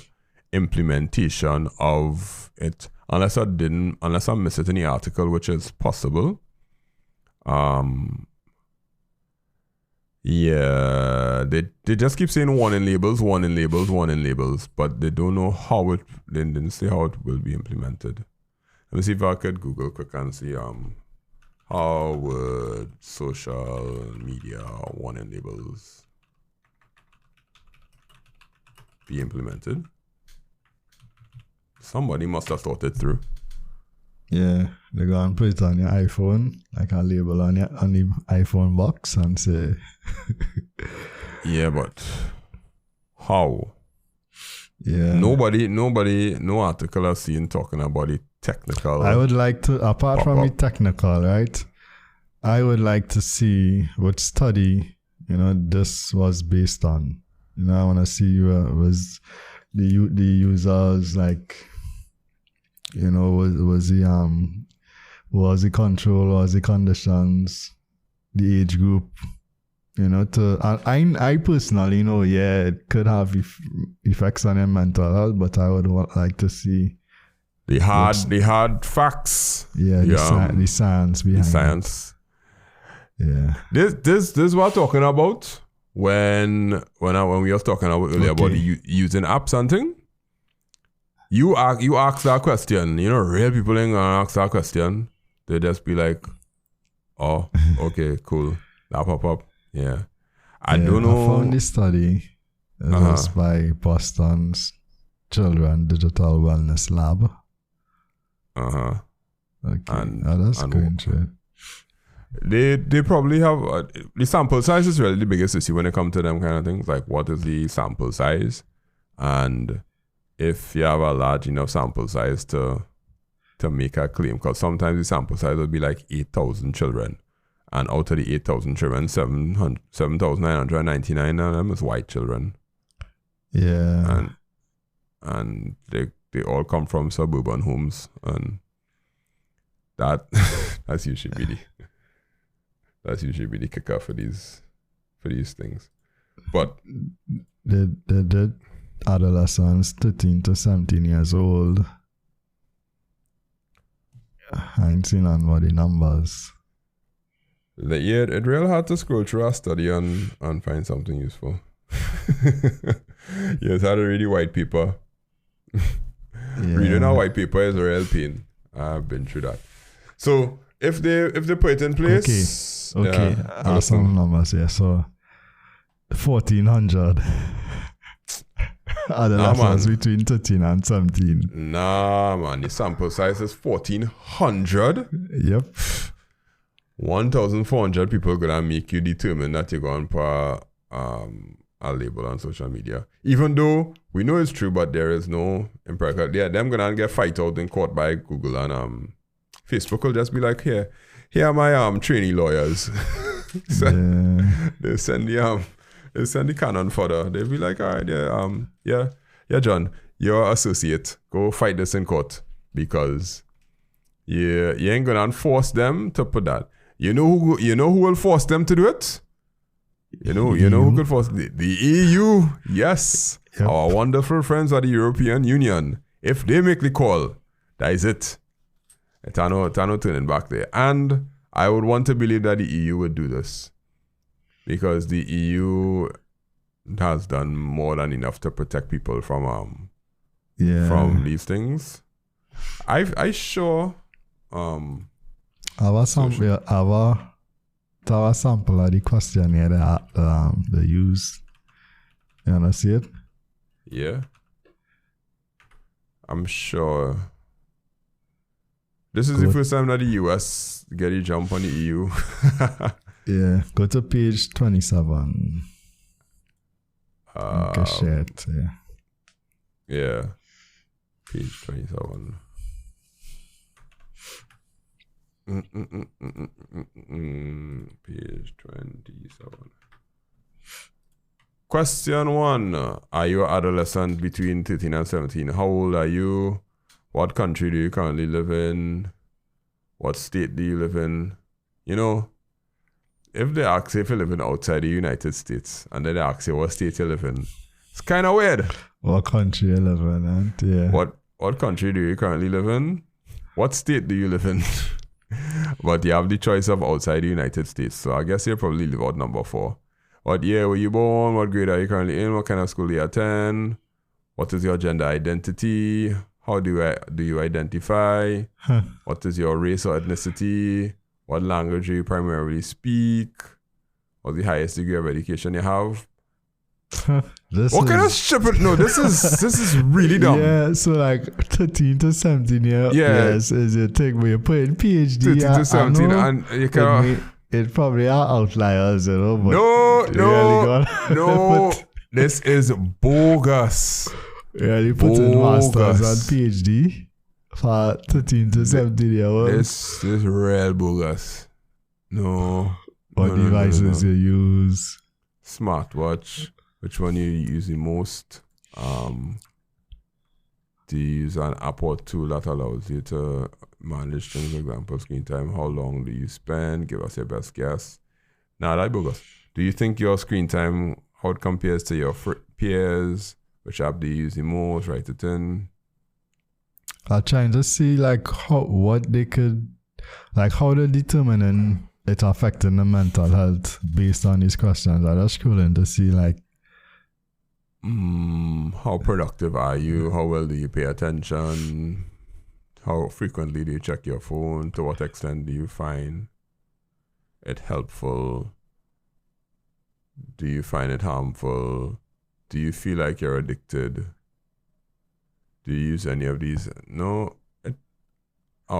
implementation of it. Unless I missed it in the article, which is possible. Yeah, they just keep saying warning labels, but they don't know how it. They didn't say how it will be implemented. Let me see if I could Google quick and see how would social media warning labels be implemented. Somebody must have thought it through. Yeah, they're going to put it on your iPhone, like a label on the iPhone box and say... Yeah, but how? Yeah. Nobody, no article I've seen talking about the technical... I would like to, apart from the technical, right? I would like to see what study, this was based on. I want to see was the users like... was the control, was the conditions, the age group, I personally it could have effects on your mental health, but I would like to see the hard facts. Yeah, the science behind science. It. Yeah. This is what I'm talking about when we were talking about earlier about using apps and things. You ask that question, real people ain't gonna ask that question. They just be like, oh, okay, cool. That pop up. Yeah. I don't know. I found this study. It was by Boston's Children Digital Wellness Lab. Okay. That's going to They probably have the sample size is really the biggest issue when it comes to them kind of things. Like, what is the sample size? And if you have a large enough sample size to make a claim, because sometimes the sample size will be like 8,000 children, and out of the 8,000 children, 7,999 of them is white children. Yeah, and they all come from suburban homes, and that's usually the kicker for these things. But the adolescents 13 to 17 years old, I ain't seen on what the numbers. Yeah, it really hard to scroll through a study and find something useful. Yes, how to read the white paper. Reading a white paper is a real pain. I've been through that. So if they put it in place, okay, some numbers here. So 1,400 adolescents between 13 and 17. Nah, man, the sample size is 1,400. Yep. 1,400 people gonna make you determine that you're going for a a label on social media. Even though we know it's true, but there is no empirical. Yeah, them gonna get fight out in court by Google and Facebook will just be like, here are my trainee lawyers. They send the canon fodder. They'll be like, all right, yeah, John, you're associate. Go fight this in court because you ain't gonna force them to put that. You know who will force them to do it? You know who could force the EU? Yes, yep. Our wonderful friends at the European Union. If they make the call, that is it. It's no turning back there. And I would want to believe that the EU would do this because the EU has done more than enough to protect people from these things. I sure our sample of the questionnaire that they use. You wanna see it? Yeah. I'm sure. This is the first time that the US get a jump on the EU. Yeah, go to page 27. Okay, shit. Yeah. Page 27. Page 27. Question 1. Are you an adolescent between 13 and 17? How old are you? What country do you currently live in? What state do you live in? You know, if they ask you if you live in outside the United States and then they ask you what state you live in, it's kind of weird. What country you live in, and yeah. What country do you currently live in? What state do you live in? But you have the choice of outside the United States. So I guess you probably live out number 4. What year were you born? What grade are you currently in? What kind of school do you attend? What is your gender identity? How do you identify? What is your race or ethnicity? What language do you primarily speak? What's the highest degree of education you have? What kind of stupid? No, this is really dumb. Yeah, so like 13 to 17 years is your thing where you put in PhD. 13 to 17 and you can. It probably are outliers, you know. But no. This is bogus. Yeah, you put in masters and PhD for 13 to 17 years. This is real bogus. No. What devices you use? Smartwatch. Which one you use the most? Do you use an app or tool that allows you to manage things, for example, screen time? How long do you spend? Give us your best guess. Nah, that's bogus. Do you think your screen time, how it compares to your peers? Which app do you use the most? Write it in. I'm trying to see like how they're determining it affecting the mental health based on these questions. I just scrolling to see like how productive are you? How well do you pay attention? How frequently do you check your phone? To what extent do you find it helpful? Do you find it harmful? Do you feel like you're addicted? Do you use any of these? No.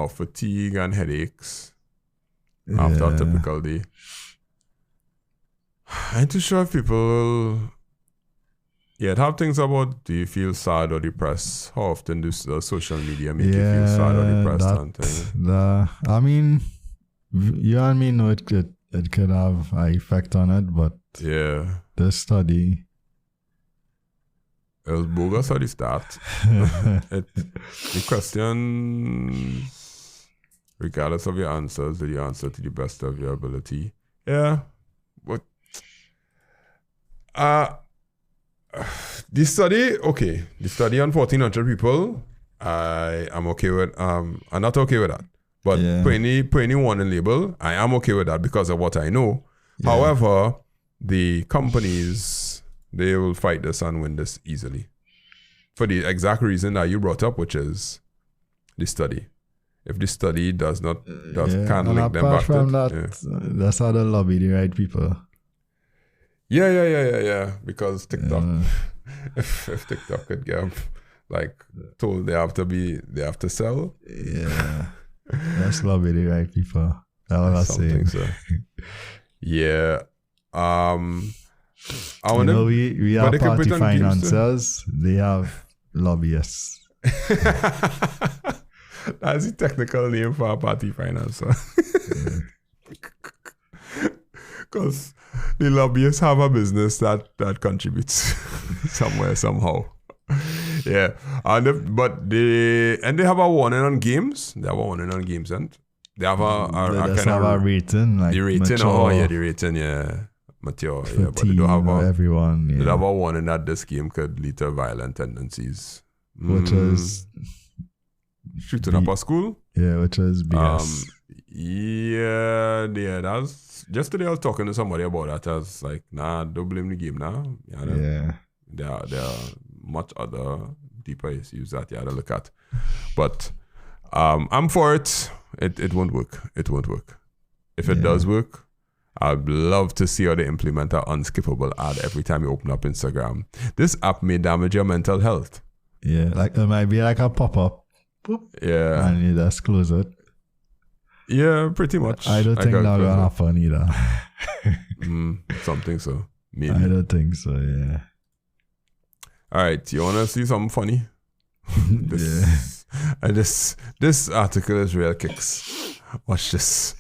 Fatigue and headaches after a typical day. I'm too sure if people will... Yeah, have things about, do you feel sad or depressed? How often does social media make you feel sad or depressed? I mean, you and me know it could have an effect on it, but this study... It was bogus at the start. The questions, regardless of your answers, did you answer to the best of your ability? Yeah. But the study on 1,400 people, I am okay with. I'm not okay with that. But put any warning label, I am okay with that because of what I know. Yeah. However, the companies, they will fight this and win this easily. For the exact reason that you brought up, which is the study. If the study can't link them back from that, that's how they lobby the right people. Yeah. Because TikTok, if TikTok could get told they have to sell. Yeah, that's lobby the right people. That's what I'm saying. So. Yeah. I wonder, we but are they could party put on games too. financiers. They have lobbyists. That's the technical name for a party financer. Because the lobbyists have a business that contributes somewhere, somehow. Yeah. But they have a warning on games. They have a warning on games, and they have a kind of a rating. Like the rating, mature, the rating, mature. for Yeah, but they don't have everyone. they Yeah. have a warning that this game could lead to violent tendencies. Which is shooting up a school. Yeah, which is BS. Yeah, that's just today I was talking to somebody about that. I was like, nah, don't blame the game now. Yeah. There are much other deeper issues that you have to look at. But I'm for it. It won't work. It won't work. If it does work, I'd love to see how they implement an unskippable ad every time you open up Instagram. This app may damage your mental health. Yeah, like it might be like a pop-up. Boop, Yeah. and you just close it. Yeah, pretty much. I don't think that will happen either. Something so. Maybe. I don't think so, yeah. All right, you want to see something funny? This article is real kicks. Watch this.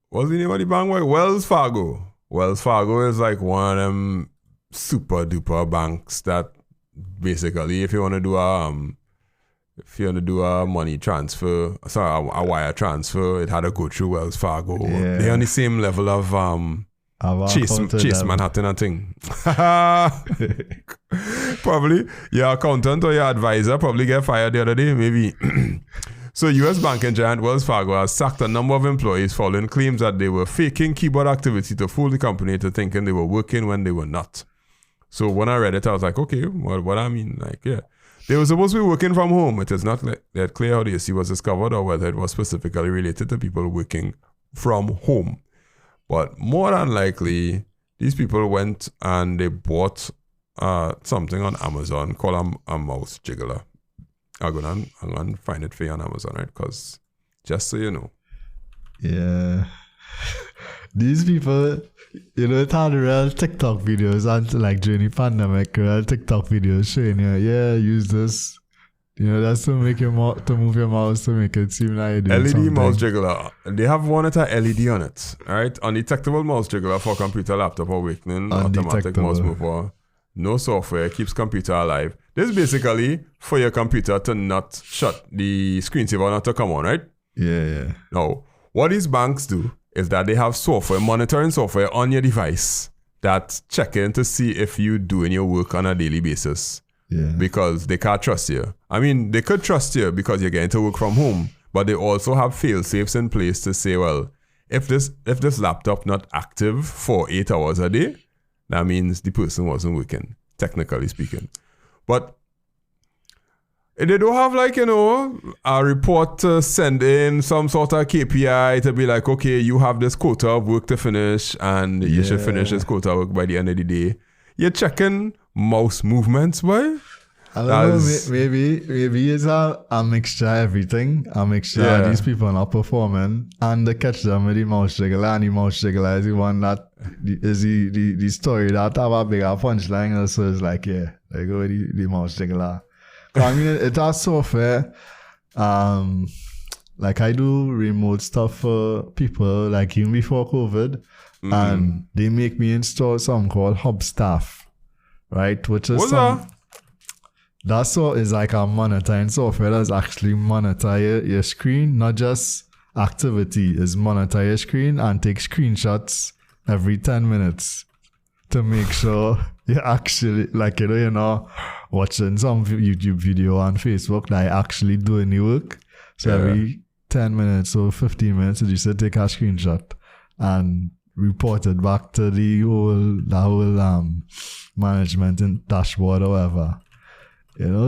What's the name of the bank? Wells Fargo. Wells Fargo is like one of them super duper banks that basically, if you want to do a money transfer, a wire transfer, it had to go through Wells Fargo. Yeah. They're on the same level of Chase Manhattan and thing. Probably your accountant or your advisor probably get fired the other day, maybe. So U.S. banking giant Wells Fargo has sacked a number of employees following claims that they were faking keyboard activity to fool the company into thinking they were working when they were not. So when I read it, I was like, okay, what I mean? Like, yeah. They were supposed to be working from home. It is not that clear how the issue was discovered or whether it was specifically related to people working from home. But more than likely, these people went and they bought something on Amazon called a mouse jiggler. I'm gonna find it for you on Amazon, right? Because just so you know. Yeah. These people, it had real TikTok videos and like during the pandemic, real TikTok videos showing you, use this. That's to make to move your mouse to make it seem like you're doing LED something. mouse jiggler. They have one that has LED on it, right? Undetectable mouse jiggler for computer, laptop, awakening, automatic mouse mover. No software, keeps computer alive. This is basically for your computer to not shut the screensaver, not to come on, right? Yeah. Now, what these banks do is that they have monitoring software on your device that's checking to see if you're doing your work on a daily basis. Yeah. Because they can't trust you. I mean, they could trust you because you're getting to work from home, but they also have fail-safes in place to say, well, if this laptop not active for 8 hours a day, that means the person wasn't working, technically speaking. But they don't have a report to send in, some sort of KPI to be like, okay, you have this quota of work to finish and you should finish this quota of work by the end of the day. You're checking mouse movements, boy. I don't know, maybe it's a mixture of everything. A mixture of these people not performing and they catch them with the mouse jiggler, and the mouse jiggler is the one that is the story that have a bigger punchline. So it's like, they go with the mouse jiggler. I mean, it has software. Like I do remote stuff for people like even before COVID, and they make me install something called Hubstaff, right? Which is that sort is like a monitoring software that's actually monitor your screen, not just activity, is monitor your screen and take screenshots every 10 minutes to make sure you're actually watching some YouTube video on Facebook that you're actually doing the work. So every 10 minutes or 15 minutes, you just take a screenshot and report it back to the whole management and dashboard or whatever.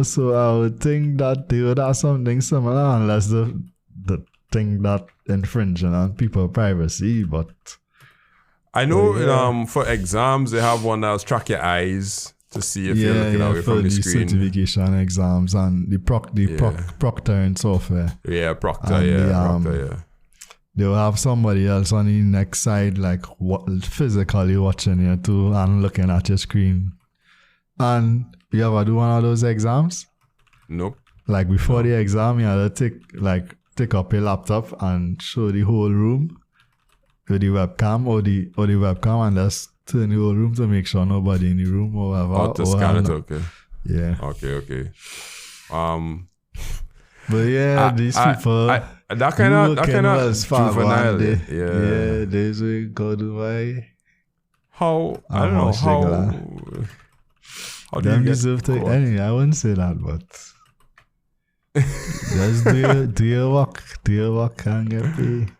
So I would think that they would have something similar unless the thing that infringing on people's privacy, but I know for exams they have one that'll track your eyes to see if you're looking away from the screen. Certification exams and the proctoring software. Yeah, Proctor, Proctor. they'll have somebody else on the next side, like physically watching you too and looking at your screen. And you ever do one of those exams? Nope. Like before the exam, you had to take up your laptop and show the whole room with the webcam or the webcam and just turn the whole room to make sure nobody in the room or whatever. Oh, to scan it, okay. Yeah. Okay. But yeah, these people. That kind of juvenile. Yeah, days we go to my. How I don't know how do you deserve to? Anyway, I wouldn't say that, but just do your work and get paid.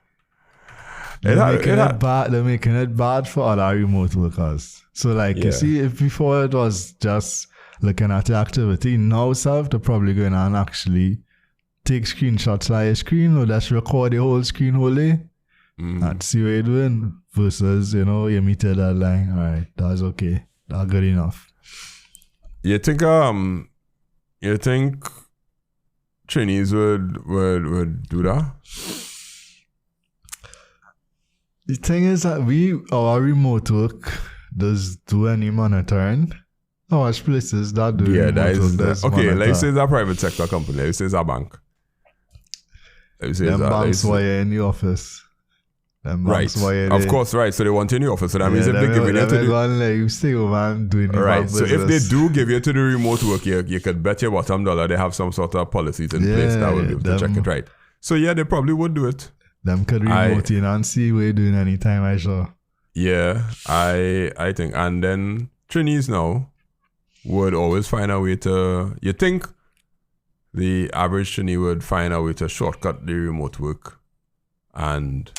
They're making it bad for other remote workers. So like you see, if before it was just looking at the activity, now they're probably going on actually take screenshots of your screen or just record the whole screen whole day and see what you're doing versus, you meet your deadline. All right, that's okay. That's good enough. You think trainees would do that? The thing is that our remote work does do any monitoring. How much places that do remote work? Okay, let's say it's a private sector company. Let's say it's a bank. Them banks wire in the office. Right. Of course, right. So they want you in the office. So that means if they give you to the... you stay over and doing right. So if they do give you to the remote work, you could bet your bottom dollar they have some sort of policies in place that will be able to check it, right? So yeah, they probably would do it. Them could remote in and see what you're doing anytime, I sure. Yeah, I think. And then trainees now would always find a way to... You think the average trainee would find a way to shortcut the remote work and...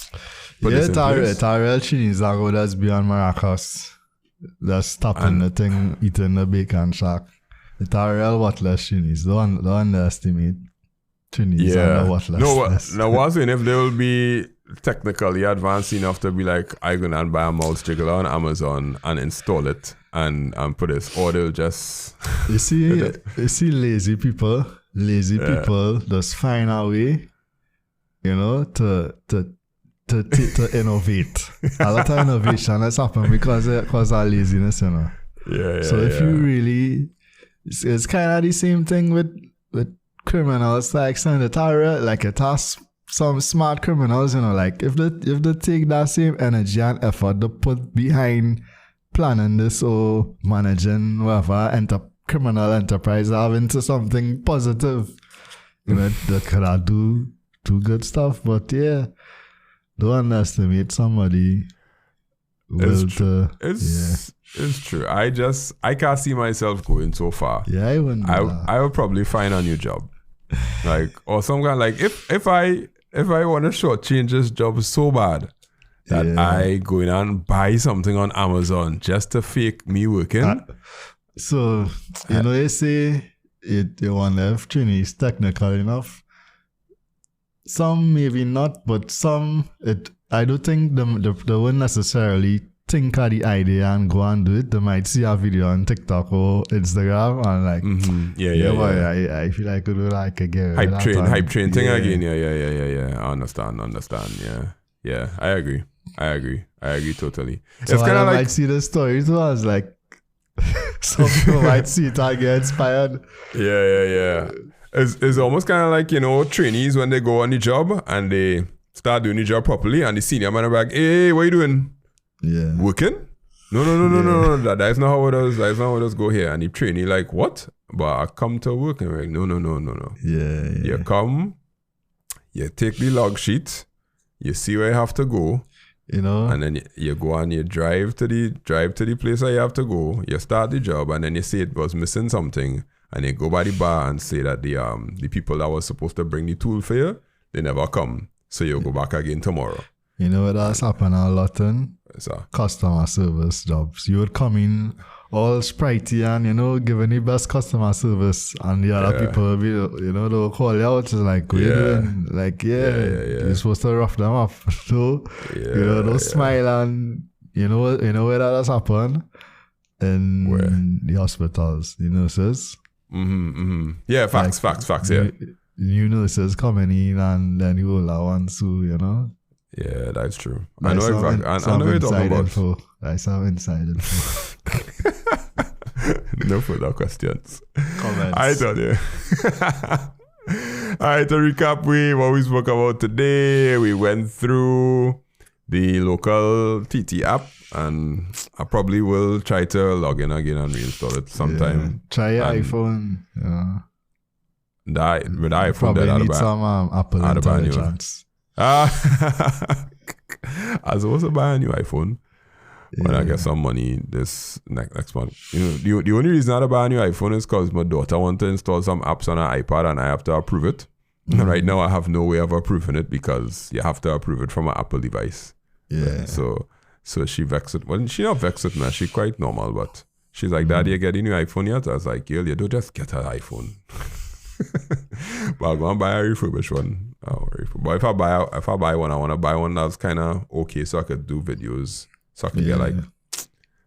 Tarell trainees are good as beyond Maracas. That's stopping the thing, eating the bacon shack. The Tarell worthless trainees. Don't underestimate trainees and the worthless. Now what's in if they will be technically advanced enough to be like, I go and buy a mouse jiggler on Amazon and install it and put this, or they'll just... You see lazy people just find a way, to innovate. A lot of innovation has happened because of laziness, So if you really, it's kind of the same thing with criminals. Like it has some smart criminals, like if they take that same energy and effort to put behind planning this or managing whatever criminal enterprise into something positive, that could do good stuff. But yeah. Don't underestimate somebody. It's true. I can't see myself going so far. Yeah, I wouldn't. I would probably find a new job, or some kind. Like if I want to shortchange this job so bad that I go in and buy something on Amazon just to fake me working. So you say you want to have trainees technical enough. Some maybe not, but some I don't think they won't necessarily think of the idea and go and do it. They might see a video on TikTok or Instagram and like, I feel like I could do like a girl. Hype train thing again. Yeah. I understand. Yeah. I agree totally. So it's kind of like, might see the story too. I was like, some people might see it and get inspired. Yeah. It's almost kind of like, trainees when they go on the job and they start doing the job properly and the senior man are like, hey, what are you doing? Yeah. Working? No. That is not how it is. That is not how it does go here. And the trainee like, what? But I come to work and we're like, no. Yeah. You come, you take the log sheet, you see where you have to go. And then you go and you drive to the place where you have to go. You start the job and then you see it was missing something. And they go by the bar and say that the people that was supposed to bring the tool for you, they never come. So you'll go back again tomorrow. You know what that's happened a lot in? Customer service jobs. You would come in all sprightly and, giving the best customer service. And the other people will be, they'll call you out. It's like, what are you doing? Like, you're supposed to rough them up. So, they'll smile and, you know where that has happened? In the hospitals, the nurses. Yeah, facts, yeah. New nurses coming in and then you will want to, Yeah, that's true. I know exactly. I know what you're talking about. Info. I saw inside info. No further questions. Comments. I thought you. All right, to recap, what we spoke about today, we went through the local TT app, and I probably will try to log in again and reinstall it sometime. Yeah. Try your iPhone. With the iPhone, probably need some Apple intelligence. I was supposed to buy a new iPhone when I get some money this next month. You know, the only reason I buy a new iPhone is because my daughter wants to install some apps on her iPad and I have to approve it. Right now, I have no way of approving it because you have to approve it from an Apple device. Yeah. So she vexed it. Well, she not vexed it, man. She's quite normal, but she's like, Daddy, you get a new iPhone yet? I was like, girl, you don't just get an iPhone. But I'll go and buy a refurbished one. But if I buy one, I want to buy one that's kind of okay so I could do videos. So I could get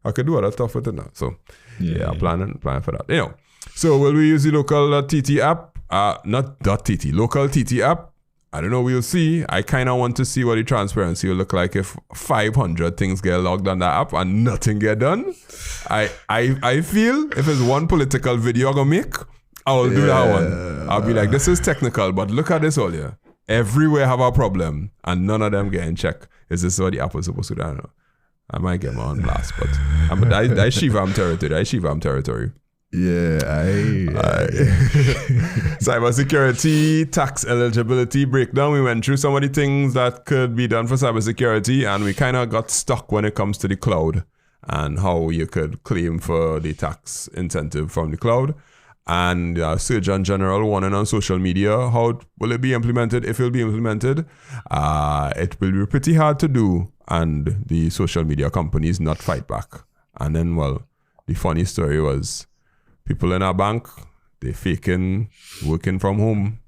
I could do other stuff with it now. So I'm planning for that. You know, so will we use the local TT app? Not .TT, local TT app. I don't know, we'll see. I kind of want to see what the transparency will look like if 500 things get logged on that app and nothing get done. I feel if it's one political video I'm going to make, I will do that one. I'll be like, this is technical, but look at this all here. Everywhere have a problem and none of them get in check. Is this what the app was supposed to do? I don't know. I might get my own blast, but I Shivam territory. Yeah, cybersecurity, tax eligibility breakdown. We went through some of the things that could be done for cybersecurity, and we kind of got stuck when it comes to the cloud and how you could claim for the tax incentive from the cloud. And Surgeon General warning on social media, how will it be implemented? If it will be implemented, it will be pretty hard to do, and the social media companies not fight back. And then, well, the funny story was, people in our bank, they faking working from home,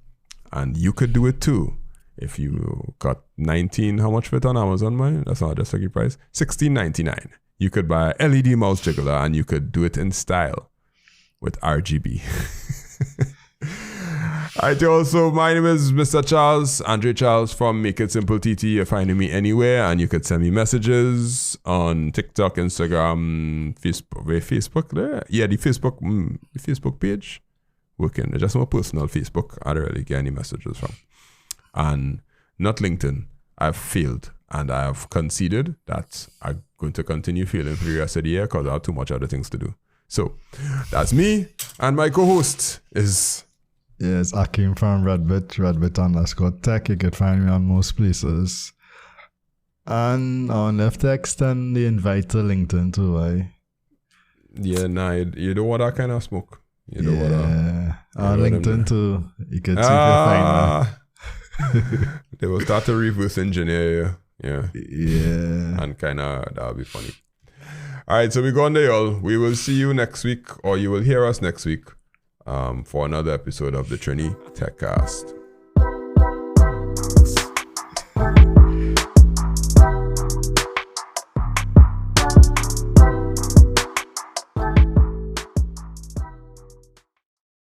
and you could do it too. If you got 19, how much for it on Amazon, man? That's not just a price. $16.99. You could buy an LED mouse jiggler and you could do it in style with RGB. Alright, also, my name is Mr. Charles, Andre Charles from makeITsimpleTT. You're finding me anywhere, and you could send me messages on TikTok, Instagram, Facebook there. Yeah, the Facebook page. Working, just my personal Facebook. I don't really get any messages from. And not LinkedIn. I've failed, and I have conceded that I'm going to continue failing for the rest of the year because I have too much other things to do. So, that's me, and my co-host is... Yes, Akim from Redbit_tech. You can find me on most places. And on left text and the invite to LinkedIn too, Yeah, nah, you don't want that kind of smoke. You don't want that. On LinkedIn too. You can see if you find that. They will start to reverse engineer you. Yeah. Yeah. And kind of, that'll be funny. Alright, so we go on there, y'all. We will see you next week, or you will hear us next week. For another episode of the Trini TechCast.